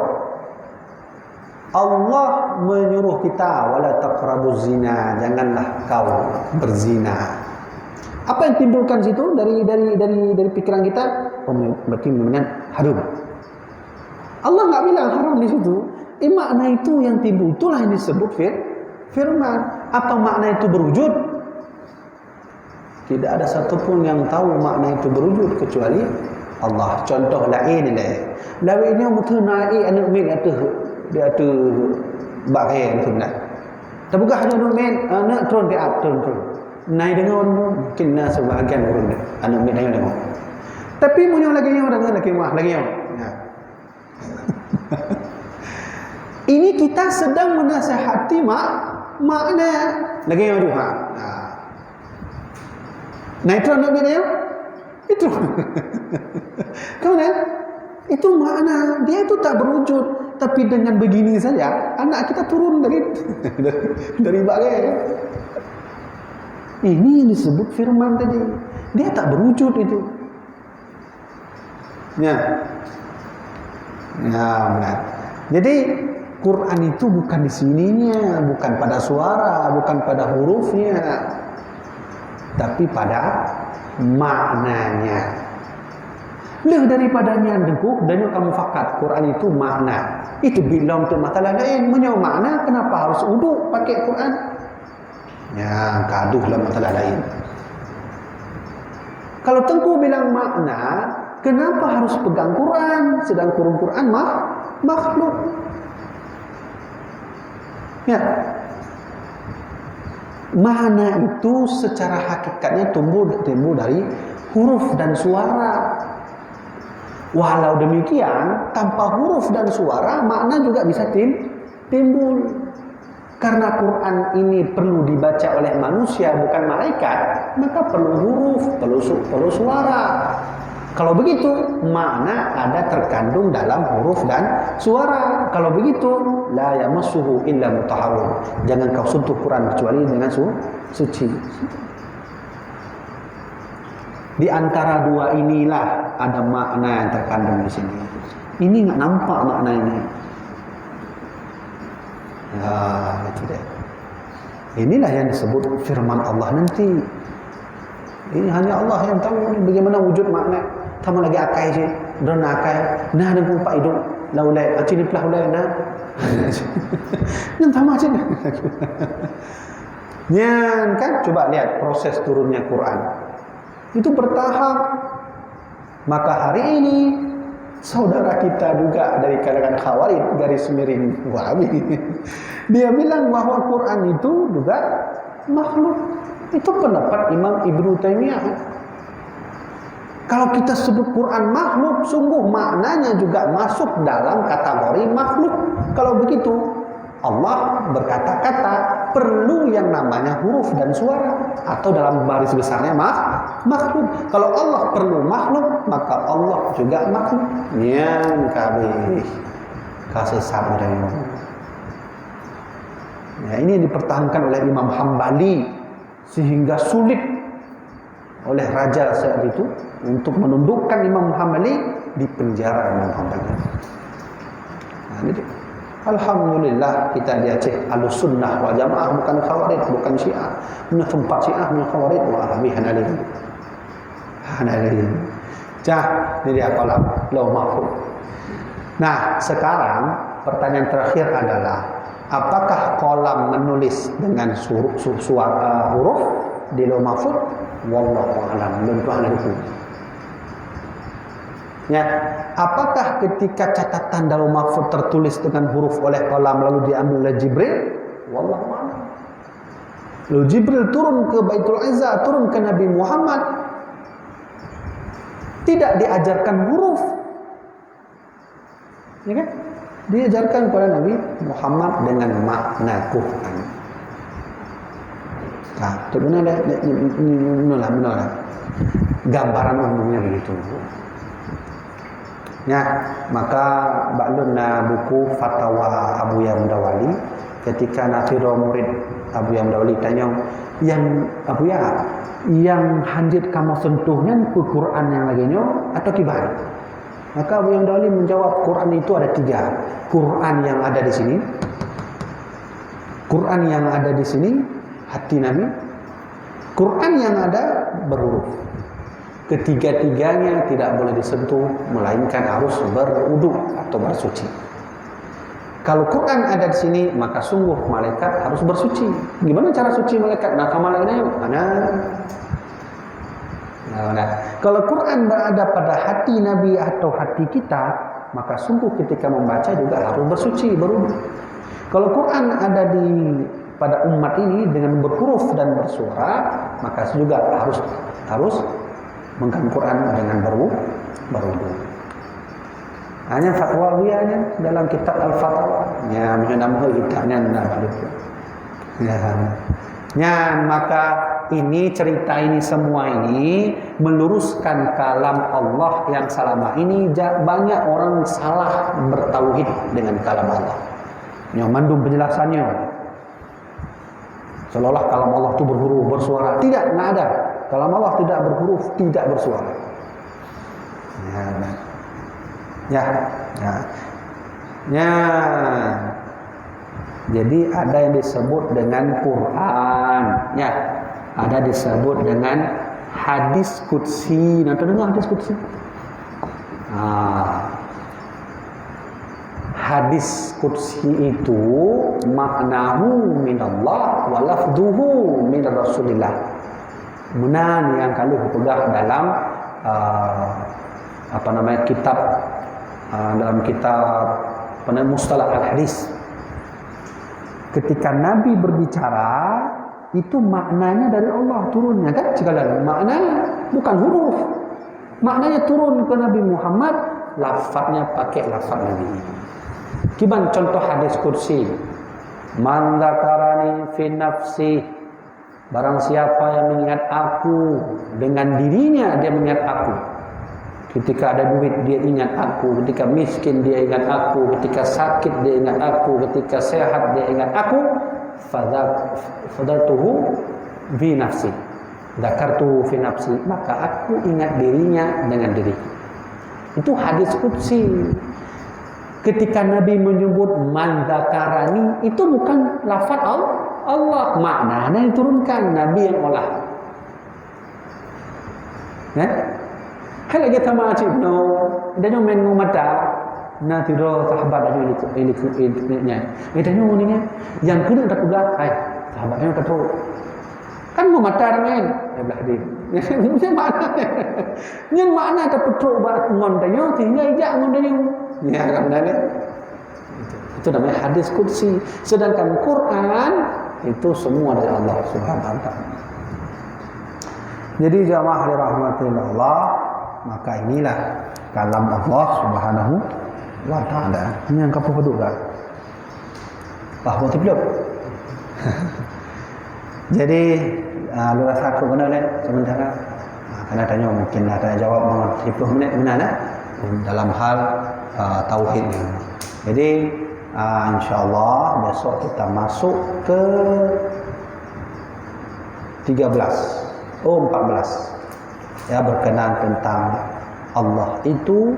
Allah menyuruh kita wala taqrabuz zina, janganlah kau berzina. Apa yang timbulkan situ dari pikiran kita? Berarti dengan haram. Allah enggak bilang haram di situ. Makna itu yang timbul, itulah yang disebut firman. Apa makna itu berwujud? Tidak ada satupun yang tahu makna itu berwujud kecuali Allah. Contoh lain ni. Lainnya mutu naik anak min dia tu bagai tu nak. Terbuka hanya anak min, anak turun ke atas turun. Naik dengan mungkin nak sebahagian turun anak min dengan. Tapi munyo lagi yang dengan lagi mah lagi yang. Ini kita sedang menasihati makna lagi yang juga. Nah itu anak min yang itu. Kemudian itu makna dia itu tak berwujud, tapi dengan begini saja anak kita turun dari bagai. Ini yang disebut firman tadi. Dia tak berwujud itu. Ya, benar. Jadi Quran itu bukan di sininya, bukan pada suara, bukan pada hurufnya, tapi pada maknanya. Lebih daripadanya dengkuk dan kamu fakat Quran itu makna. Itu bilang tu masalah lain. Menyo makna kenapa harus uduk pakai Quran? Ya, gaduhlah masalah lain. Kalau tengku bilang makna, kenapa harus pegang Quran? Sedang Quran makhluk. Ya. Makna itu secara hakikatnya tumbuh dari huruf dan suara. Walau demikian, tanpa huruf dan suara, makna juga bisa timbul. Karena Quran ini perlu dibaca oleh manusia, bukan malaikat, maka perlu huruf, perlu suara. Kalau begitu, makna ada terkandung dalam huruf dan suara. Kalau begitu, la yamassuhu illa mutahharun. Jangan kau sentuh Quran kecuali dengan suci. Di antara dua inilah ada makna yang terkandung di sini. Ini enggak nampak makna ini. Ya, itu deh. Inilah yang disebut firman Allah nanti. Ini hanya Allah yang tahu bagaimana wujud makna. Tama lagi akai je, drone akai. Nah ada pumpa hidup. Laulai, acini pelah ulai nah. Nan tama je. Nyan kan coba lihat proses turunnya Quran. Itu bertahap. Maka hari ini saudara kita juga dari kalangan Khawarij garis miring Wahabi, dia bilang bahwa Quran itu juga makhluk. Itu pendapat Imam Ibnu Taimiyah. Kalau kita sebut Quran makhluk, sungguh maknanya juga masuk dalam kategori makhluk. Kalau begitu, Allah berkata-kata perlu yang namanya huruf dan suara, atau dalam baris besarnya makhluk. Kalau Allah perlu makhluk, maka Allah juga makhluk. Yang kami kasih sabar. Ya, ini yang dipertahankan oleh Imam Hambali sehingga sulit oleh raja saat itu untuk menundukkan Imam Hambali, di penjara Imam Hambali. Nah, jadi alhamdulillah kita di Aceh Ahlussunnah wal Jamaah, bukan Khawarij, bukan Syiah. Punya tempat Syiah, punya Khawarij, wah habis Hanali. Jadi apalah Lauh Mahfuz. Nah, sekarang pertanyaan terakhir adalah, apakah kolam menulis dengan huruf di Lauh Mahfuz? Wallahu a'lam. Belum Tuhan hukum. Ya, apakah ketika catatan Lauh Mahfuz tertulis dengan huruf oleh kolam lalu diambil oleh Jibril? Wallahu a'lam. Lalu Jibril turun ke Baitul Izzah, turun ke Nabi Muhammad, tidak diajarkan huruf, ya kan? Diajarkan kepada Nabi Muhammad dengan makna Quran. Nah, itu benar lah. Gambaran umumnya begitu. Ya, maka baklunna buku fatwa Abu Yamdawali, ketika Nafiro murid Abu Yamdawali tanya, yang Abu ya, yang hanjit kamu sentuhnya ke Quran yang laginya atau kibah? Maka Abu Yamdawali menjawab, Quran itu ada 3. Quran yang ada di sini, Quran yang ada di sini hati Nabi, Quran yang ada berhuruf. Ketiga-tiganya tidak boleh disentuh, melainkan harus berwudu atau bersuci. Kalau Quran ada di sini, maka sungguh malaikat harus bersuci. Gimana cara suci malaikat? Nah, malaikatnya mana? Nah, kalau Quran berada pada hati Nabi atau hati kita, maka sungguh ketika membaca juga harus bersuci, berwudu. Kalau Quran ada pada umat ini dengan berhuruf dan bersuara, maka juga harus menggunakan Quran dengan berwudu. Hanya fatwa wianya dalam kitab Al-Fatwa. Ya, nama kitabnya balik. Ya, maka ini cerita ini semua ini meluruskan kalam Allah yang selama ini banyak orang salah bertauhid dengan kalam Allah. Yang mandum penjelasannya. Seolah-olah kalam Allah itu berhuruf, bersuara. Tidak ada. Kalam Allah tidak berhuruf, tidak bersuara. Ya. Jadi ada yang disebut dengan Quran, ya. Ada disebut dengan hadis qudsi. Nanti dengar hadis qudsi. Hadis qudsi itu maknahu minallah wa lafduhu min Rasulillah. Menan yang kalau dipegang dalam kitab dalam kitab mustalah al-hadis. Ketika Nabi berbicara, itu maknanya dari Allah turunnya, kan? Sekalian maknanya bukan huruf. Maknanya turun ke Nabi Muhammad, lafaznya pakai lafaz Nabi. Gimana contoh hadis qudsi? Man dzakarani fi nafsi, barang siapa yang mengingat aku, dengan dirinya dia mengingat aku. Ketika ada duit dia ingat aku, ketika miskin dia ingat aku, ketika sakit dia ingat aku, ketika sehat dia ingat aku. Fadzatuhu fi nafsi, dzakartuhu fi nafsi, maka aku ingat dirinya dengan diriku. Itu hadis qudsi. Ketika Nabi menyebut man dzakarani, itu bukan lafaz Allah, maknanya diturunkan, Nabi yang olah. Kalau kita macam no, dia main ngomata, nanti roh sahabat ada ini. Dia ni yang kena tak pegang, sahabatnya kata, kan ngomata dengan, belah dia. Yang makna tak petruk buat ngondanya, tinggal ijak ngondanya. Ya, kan benar. Itu namanya hadis qudsi. Sedangkan Quran itu semua dari Allah Subhanahu wa taala. Jadi jamaah dirahmatillah Allah, maka inilah kalam Allah Subhanahu wa taala. Ini yang kapu peduk kan? Bahawa belum. Jadi lu rasa aku benar kan sementara karena tanya mungkin ada jawab 30 minit benar dalam hal tauhid. Jadi InsyaAllah besok kita masuk ke 14 ya, berkenaan tentang Allah itu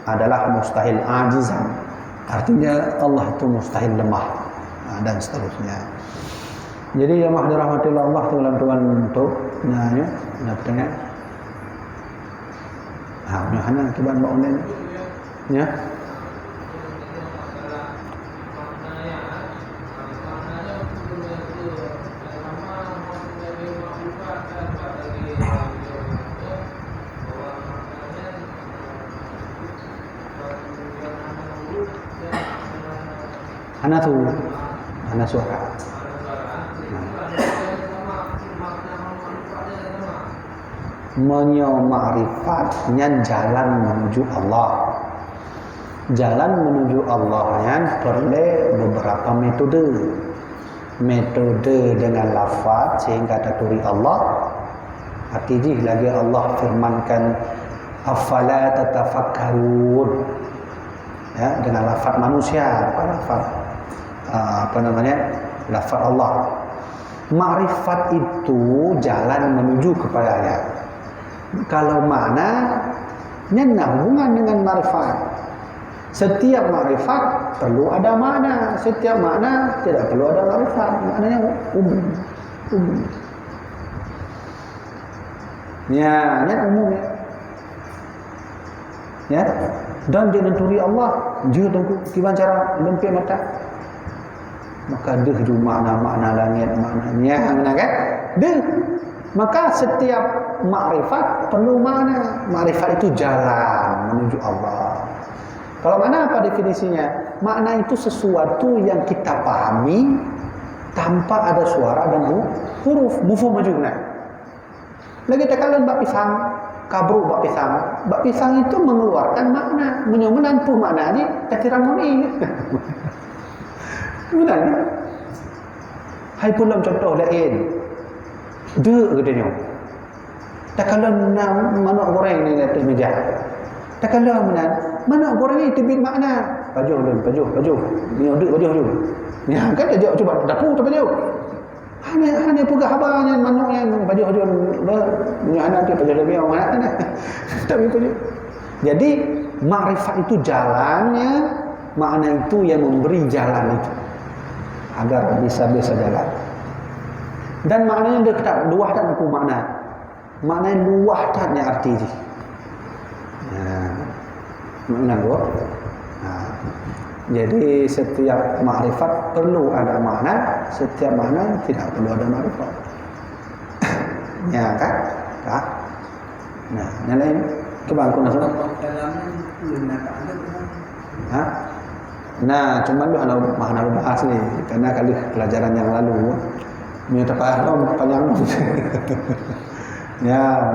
adalah mustahil ajizan, artinya Allah itu mustahil lemah, dan seterusnya. Jadi yang maha dirahmati Allah tuan-tuan untuk ya tengah hanya kiban mbak online ya. Anak suara. Ma'rifatnya jalan menuju Allah. Jalan menuju Allahnya perlu beberapa metode. Metode dengan lafaz sehingga taturi Allah. Artinya lagi Allah firmankan afala tatafakkarun. Ya, dengan lafaz manusia, lafaz lafaz Allah. Ma'rifat itu jalan menuju kepadanya. Kalau makna nyana hubungan dengan ma'rifat. Setiap ma'rifat perlu ada makna, setiap makna tidak perlu ada ma'rifat. Maknanya umum. Ya, umum ya. Ya, dan dia nenturi Allah, dia tunggu kiban cara lempik mata. Maka deh ju makna-makna langit, maknanya kan? Deh. Maka setiap makrifat perlu makna. Makrifat itu jalan menuju Allah. Kalau makna apa definisinya? Makna itu sesuatu yang kita pahami tanpa ada suara dan huruf. Mufhum majuna. Lagi tekalan bak pisang, kabru bak pisang. Bak pisang itu mengeluarkan makna, menyumenantu makna ini takirangoni. Benar kan? Hai pulang contoh lain. Dek katanya. Tak kalau mana goreng ni atas meja. Tak kalau mana goreng ni tebit makna. Pajuh. Ni dek pajuh. Ni kan dia cuba dapur tu pajuh. Hanya pegah abangnya manuk yang pajuh. Ni anak dia pajuh lebih orang mana. Tak begitu. Jadi makrifat itu jalannya, makna itu yang memberi jalan itu agar bisa jalan. Dan maknanya dekat luah dan aku makna. Maknanya luah tannya arti ini. Makna luah. Jadi setiap makrifat perlu ada makna, setiap makna tidak perlu ada makrifat. Ya kan? Kak. Nah, yang lain kebangku nasi. Nah, cuma lu ada makna bahas ni karena kali pelajaran yang lalu minta paham panjang. Ya,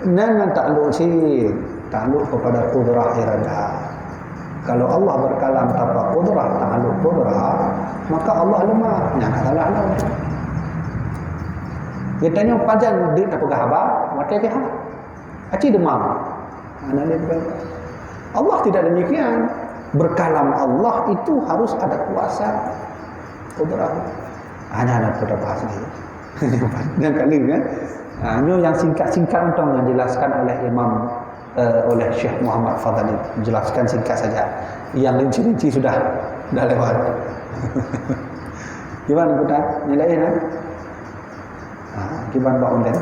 nah takluk kepada qudrah iradah. Kalau Allah berkalam tanpa qudrah, takluk qudrah, maka Allah lemah. Yang salah lah. Dia tanya panjang dia tak pegah apa? Mati ke ha? Aci demam. Allah tidak demikian. Berkalam Allah itu harus ada kuasa qudrah. Hanya ada pada bahasa ini. Dan kali kan, ini yang singkat-singkat untuk dijelaskan oleh Imam oleh Syekh Muhammad Fadhali. Jelaskan singkat saja. Yang rinci-rinci sudah lewat. Gimana kita nilaiin kan? Gimana Pak online?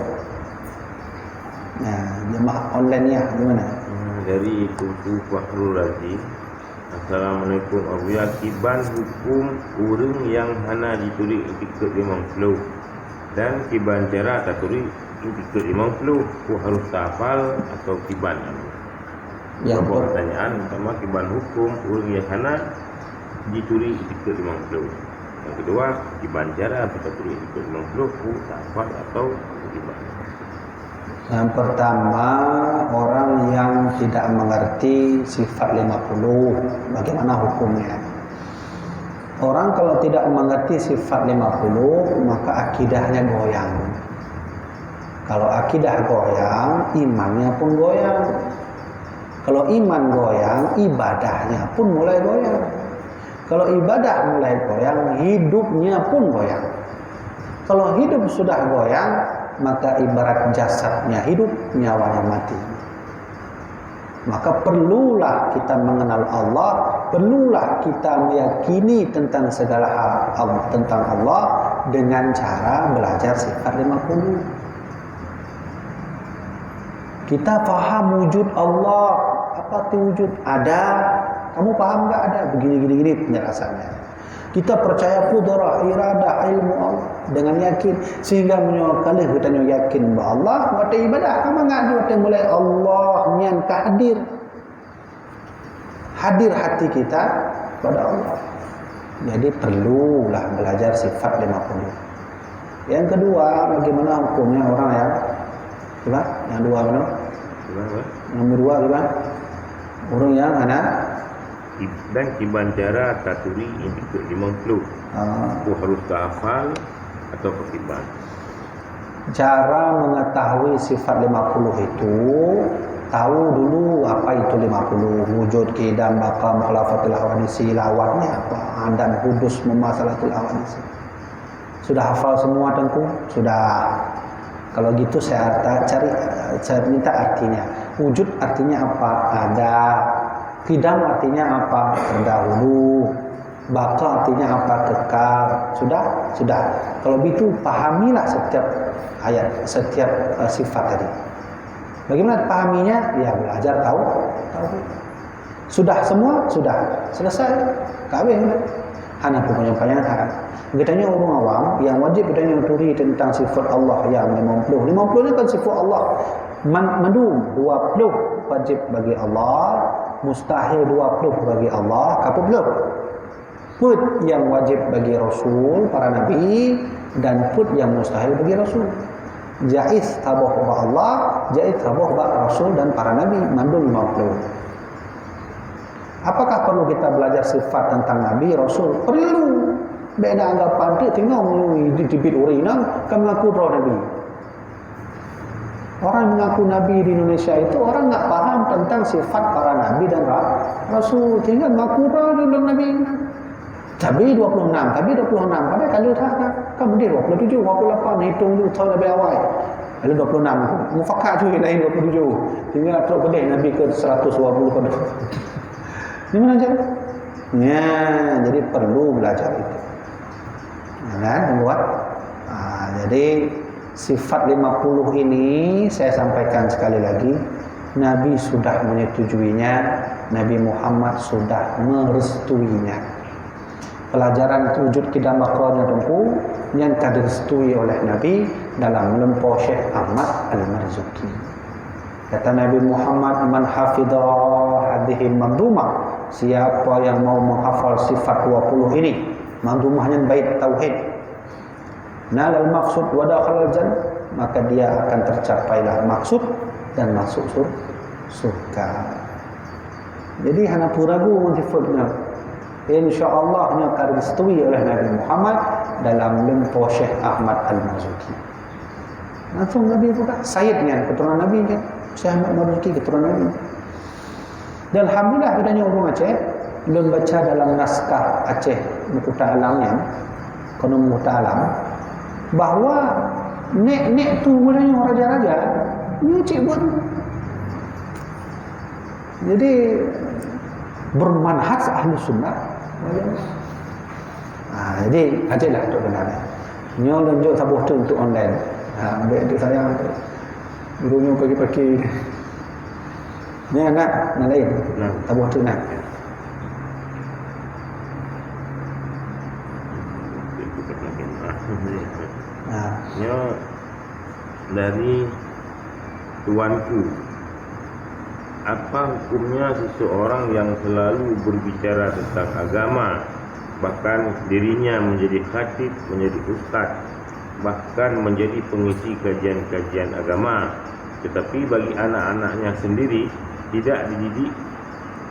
Jemaah online ya gimana? Dari Tutu Fakhrul Razi. Assalamualaikum. Abu Yakiban hukum urang yang hana ditulis etiket Imam Flow dan kiban cara tak tulis etiket Imam Flow ku harus hafal atau kiban. Yang pertanyaan pertama kiban hukum urang yang hana ditulis etiket Imam Flow. Yang kedua kiban cara kita tulis etiket Imam Flow ku hafal atau kiban. Yang pertama, orang yang tidak mengerti sifat 50, bagaimana hukumnya? Orang kalau tidak mengerti sifat 50, maka akidahnya goyang. Kalau akidah goyang, imannya pun goyang. Kalau iman goyang, ibadahnya pun mulai goyang. Kalau ibadah mulai goyang, hidupnya pun goyang. Kalau hidup sudah goyang, maka ibarat jasadnya hidup, nyawanya mati. Maka perlulah kita mengenal Allah, perlulah kita meyakini tentang segala hal tentang Allah dengan cara belajar sifat 50. Kita faham wujud Allah. Apa itu wujud? Ada. Kamu paham enggak? Ada. Begini penjelasannya. Kita percaya kudrah, iradah, ilmu Allah dengan yakin, sehingga menyokali kita yakin bahawa Allah buat ibadah. Kamu enggak ada mulai Allah nyan hadir. Hadir hati kita pada Allah. Jadi perlulah belajar sifat 50. Yang kedua, bagaimana hukumnya orang yang gimana? Yang dua mana? Nomor dua gimana? Orang yang anak dan kibanjara taturi yang ke-50. Aku harus hafal atau ketiban. Cara mengetahui sifat 50 itu, tahu dulu apa itu 50. Wujud, qidam, baqa, mukhlafatul hawadisi, lawatnya apa? Dan hudus, memasalatul hawadisi. Sudah hafal semua tengku? Sudah. Kalau gitu saya minta artinya. Wujud artinya apa? Ada. Qidam artinya apa? Terdahulu. Baqa artinya apa? Kekal. Sudah. Kalau begitu pahamilah setiap ayat, setiap sifat tadi. Bagaimana pahaminya? Ya belajar tahu. Sudah semua? Sudah. Selesai. Kawin. Hanya penyampaian. Katanya orang awam yang wajib katanya turi tentang sifat Allah yang 50. 50 ni kan sifat Allah. Mandum 20 wajib bagi Allah, mustahil 20 bagi Allah. Apa belum? Put yang wajib bagi Rasul, para Nabi, dan put yang mustahil bagi Rasul. Jaiz tabuh ba Allah, jaiz tabuh ba Rasul dan para Nabi. Mandum 50. Apakah perlu kita belajar sifat tentang Nabi, Rasul? Perlu. Beda anggapan dia tinggal melalui dibit urinang kan mengaku roh Nabi. Orang mengaku Nabi di Indonesia itu orang enggak paham tentang sifat para Nabi dan Rasul. Tinggal mengaku roh dalam Nabi. Tapi 26, pada kali utara kan berdiri 27, 28 hitung dulu tahun Nabi awal. Lalu 26 mufakat juga lain 27. Tinggal terus kedai Nabi ke 120 pada. Di mana aja? Ya, jadi perlu belajar itu. Kan membuat jadi sifat 50 ini saya sampaikan sekali lagi, Nabi sudah menyetujuinya, Nabi Muhammad sudah merestuinya. Pelajaran wujud qidam baqanya tempu yang direstui oleh Nabi dalam lempo Syekh Ahmad Al-Marzuki. Kata Nabi Muhammad, man hafidha hadhihi mandumah, siapa yang mau menghafal sifat 20 ini, mandumahnya bait tauhid, nalal maksud wa dakhalal jannah, maka dia akan tercapailah maksud dan masuk surga. Jadi hana puragu sifatnya, insyaallah nya akan direstui oleh Nabi Muhammad dalam lempo Syekh Ahmad Al-Marzuki. Langsung Nabi buka sayyidnya keturunan Nabi kan, Syekh Ahmad Al-Marzuki keturunan Nabi. Dan alhamdulillah bedanya orang Aceh belum baca dalam naskah Aceh Mukuta Alamnya, kono Mukuta Alam, bahwa nek tu mulanya raja-raja nyuci buat. Jadi bermanhaj ahli sunnah. Jadi ajalah untuk benarnya. Nyo lonjok tabuh tu untuk online. Ambil untuk saya. Gurunya pagi-pagi. Ni anak lain. Tabuh tu nak. Nyo dari tuanku, apa hukumnya seseorang yang selalu berbicara tentang agama, bahkan dirinya menjadi khatib, menjadi ustaz, bahkan menjadi pengisi kajian-kajian agama, tetapi bagi anak-anaknya sendiri tidak dididik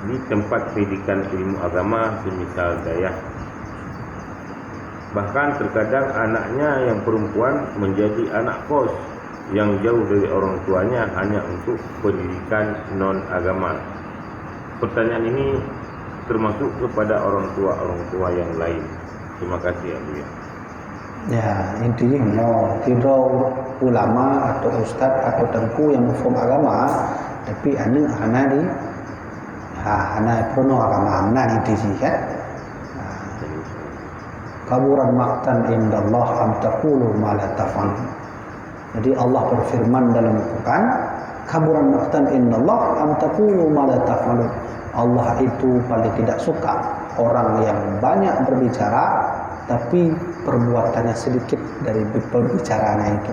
di tempat pendidikan ilmu agama semisal dayah. Bahkan terkadang anaknya yang perempuan menjadi anak kos yang jauh dari orang tuanya hanya untuk pendidikan non-agama. pertanyaan ini termasuk kepada orang tua yang lain. Terima kasih ya Buya. Ya, intinya tidak ulama atau ustaz atau tengku yang mufhum agama, tapi ana penuh agama ana inti kan. Kaburan maqtan indallah am taqulu ma la taf'alun. Jadi Allah berfirman dalam Al-Quran, kaburan maqtan indallah am taqulu ma la taf'alun. Allah itu paling tidak suka orang yang banyak berbicara tapi perbuatannya sedikit dari perbicaranya itu.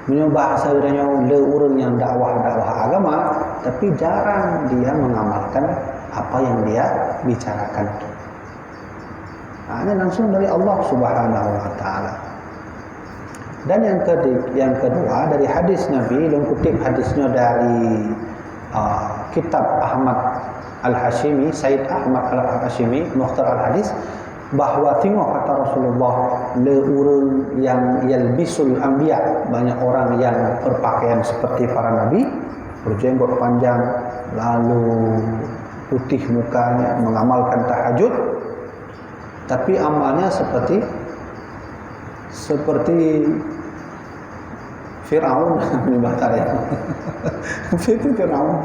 Punya bahasa orang yang dakwah agama tapi jarang dia mengamalkan apa yang dia bicarakan itu. Ini langsung dari Allah Subhanahu wa taala. Dan yang kedua dari hadis Nabi, dan kutip hadisnya dari kitab Ahmad Al-Hashimi, Said Ahmad Al-Hashimi, Mukhtar Al-Hadis, bahwa tengok kata Rasulullah, le urang yang yalbisul anbiya, banyak orang yang berpakaian seperti para nabi, berjenggot panjang, lalu putih mukanya, mengamalkan tahajud, tapi amalnya seperti Firaun ya. Seperti Firaun.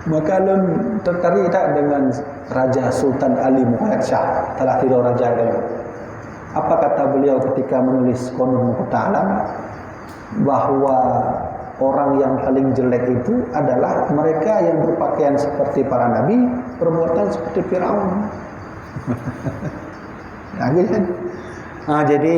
Maka lun tertarik tak dengan Raja Sultan Ali Muhammad Shah, telah tidur raja dia. Apa kata beliau ketika menulis Qanun Muqtalam, bahwa orang yang paling jelek itu adalah mereka yang berpakaian seperti para nabi, perbuatan seperti Firaun. Jadi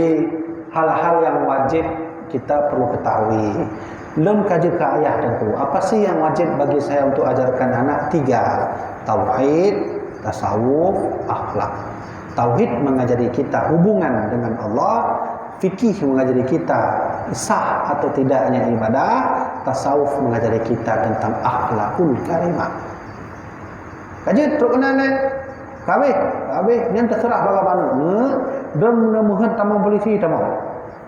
hal-hal yang wajib kita perlu ketahui. Belum kaji ke ayah tentu. Apa sih yang wajib bagi saya untuk ajarkan anak? 3. Tauhid, tasawuf, akhlak. Tauhid mengajari kita hubungan dengan Allah, fikih mengajari kita sah atau tidaknya ibadah, tasawuf mengajari kita tentang akhlakul karimah. Kaji terkenal kabeh yang terserah bagaimana. Dem nemuhan tamu polisi tamu.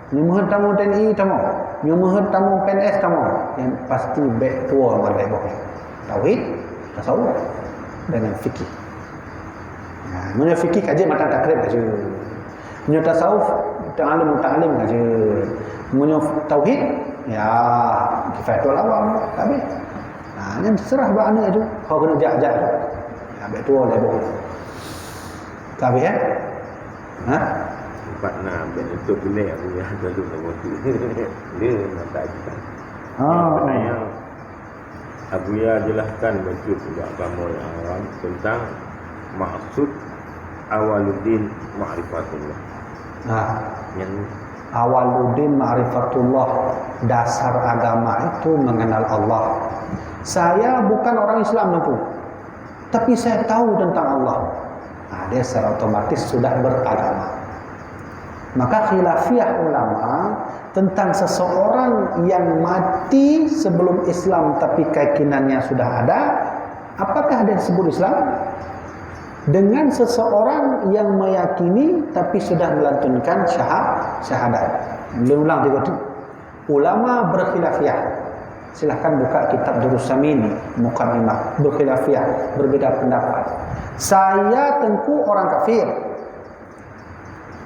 Nemuhan tamu TNI tamu. Nemuhan tamu PNS tamu. Yang pasti baik tua dengan baik boleh. Tauhid, tasawuf dengan fikih. Mana fikih kaji matan takrib kaji. Mana tasawuf ta'alim kaji. Mana tauhid ya kifayatul awam kabeh. Yang terserah bagaimana itu. Kau kena jak-jak tu. Ya baik tua lah boleh. Kabeh ya? Empat itu boleh aku ya dulu nama tu. Dia nak kita. Pertanyaan Abu Ya jelaskan bentuk agama yang awam tentang maksud awaluddin ma'rifatullah. Yang awaluddin ma'rifatullah, dasar agama itu mengenal Allah. Saya bukan orang Islam nampu, tapi saya tahu tentang Allah. Dia secara otomatis sudah beragama. Maka khilafiyah ulama tentang seseorang yang mati sebelum Islam tapi keyakinannya sudah ada, apakah dia disebut Islam? Dengan seseorang yang meyakini tapi sudah melantunkan syahadat. Belum ulang juga tu. Ulama berkhilafiyah. Silahkan buka kitab Durus Samini, Muqaddimah, berkhilafiyah, berbeda pendapat. Saya tentu orang kafir,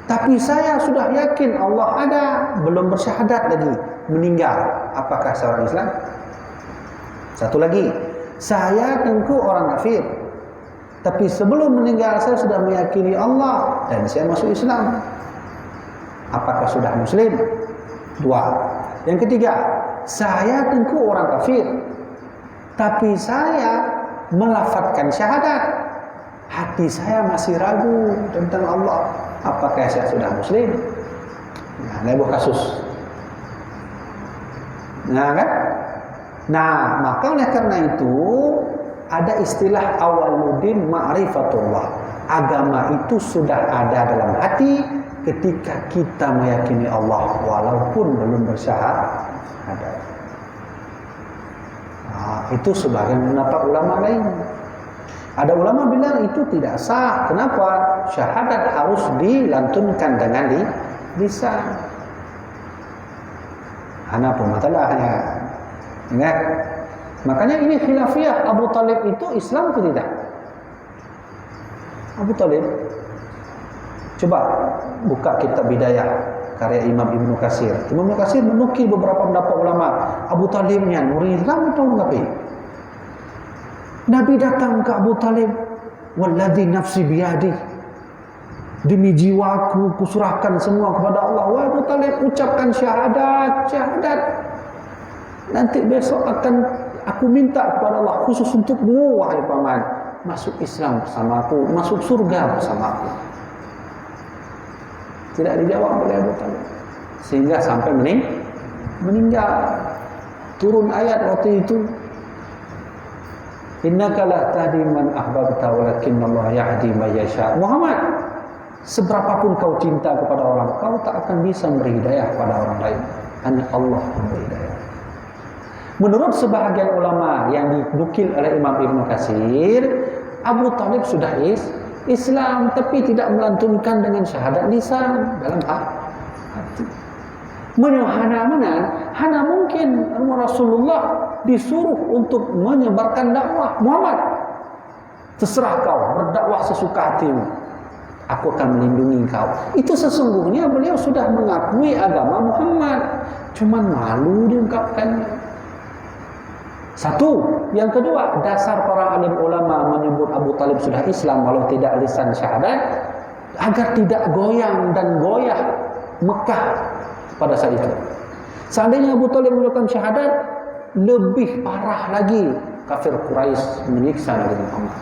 tapi saya sudah yakin Allah ada, belum bersyahadat lagi, meninggal. Apakah seorang Islam? Satu lagi, saya tentu orang kafir, tapi sebelum meninggal saya sudah meyakini Allah dan saya masuk Islam. Apakah sudah Muslim? 2. Yang ketiga, saya tentu orang kafir, tapi saya melafadzkan syahadat. Hati saya masih ragu tentang Allah. Apakah saya sudah Muslim? Lebuh kasus. Kan? Maka oleh karena itu ada istilah awaluddin ma'rifatullah. Agama itu sudah ada dalam hati ketika kita meyakini Allah walaupun belum bersyahadat. Itu sebagian pendapat ulama lain. Ada ulama bilang itu tidak sah. Kenapa? Syahadat harus dilantunkan dengan lisan. Apa masalahnya? Ingat, Makanya ini khilafiyah. Abu Talib itu Islam atau tidak? Abu Talib, coba buka kitab Bidayah karya Imam Ibnu Katsir. Imam Ibnu Katsir menukil beberapa pendapat ulama. Abu Talibnya nuri Islam atau enggak? Nabi datang ke Abu Talib, walladzi nafsi biyadi, demi jiwaku kuserahkan semua kepada Allah. Wahai Abu Talib, ucapkan syahadat, syahadat. Nanti besok akan aku minta kepada Allah khusus untukmu, wahai paman, masuk Islam bersama aku, masuk surga bersama aku. Tidak dijawab oleh Abu Talib, sehingga sampai meninggal. Turun ayat waktu itu, innaka la tahdi man ahbabta walakinnallaha yahdi man yasha. Muhammad, seberapapun kau cinta kepada orang, kau tak akan bisa beri hidayah kepada orang lain. Hanya Allah yang beri hidayah. Menurut sebahagian ulama yang dinukil oleh Imam Ibnu Katsir, Abu Talib sudah Islam, tapi tidak melantunkan dengan syahadat lisan dalam hati. Hana mungkin Rasulullah disuruh untuk menyebarkan dakwah. Muhammad, terserah kau, berdakwah sesuka hatimu, aku akan melindungi kau. Itu sesungguhnya beliau sudah mengakui agama Muhammad, cuman malu diungkapkannya. Satu. Yang kedua, dasar para alim ulama menyebut Abu Talib sudah Islam walau tidak lisan syahadat, agar tidak goyang dan goyah Mekah pada saat itu. Seandainya Abu Talib mengucapkan syahadat, lebih parah lagi kafir Quraisy menyiksa Nabi Muhammad.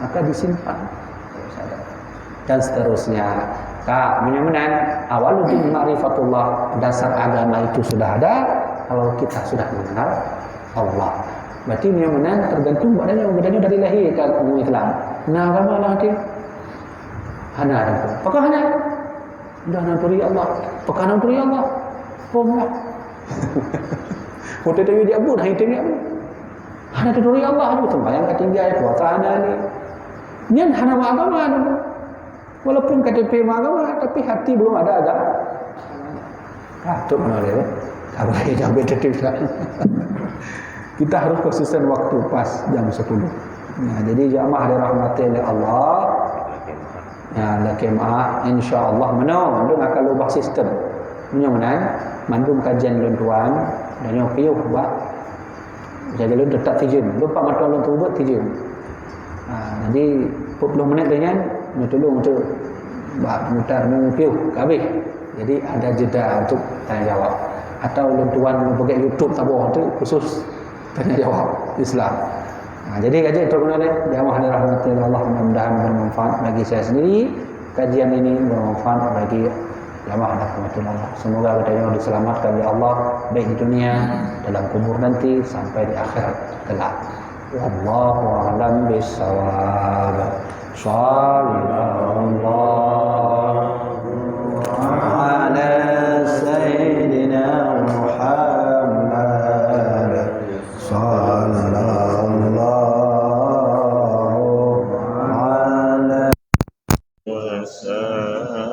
Maka disimpan dan seterusnya. Mudah-mudahan awaluddin ma'rifatullah, dasar agama itu sudah ada kalau kita sudah mengenal Allah. Berarti mudah-mudahan tergantung badannya dari lahir kan umum Islam. Nah, agama Allah dia hana ada. Apakah hana? Dah nanturi Allah. Apakah nanturi Allah? Pomlah. Mudah dia diabud, hai dia. Hana nanturi Allah itu sembahyang ketinggian puasa hana ni. Nian hana agama ni. Walaupun KTP agama tapi hati belum ada agama. Patut menoleh. Tak boleh sampai tertidak. Kita harus konsisten waktu pas jam 10. Nah, jadi jamaah dirahmati oleh Allah. Ya, lakemah insya-Allah menang mandung akan ubah sistem. Mudah-mudahan mandung kajian tuan dan yang piuh buat. Jadi lu tetap tijin. Lupa mata lu tu buat tijin. Jadi 40 minit dengan tolong untuk mutar piuh habis. Jadi ada jeda untuk tanya jawab. Atau tuan pakai YouTube tabung tu khusus tanya jawab Islam. Jadi kajian terkenal jamaah dirahmati Allah, mudah-mudahan bermanfaat bagi saya sendiri. Kajian ini bermanfaat bagi jamaah dirahmati Allah. Semoga kita diselamatkan oleh Allah baik di dunia, dalam kubur nanti sampai di akhirat kelak. Wallahu a'lam bishawab. Sallallahu ala sayyidina Muhammad sallallahu ala wasallam.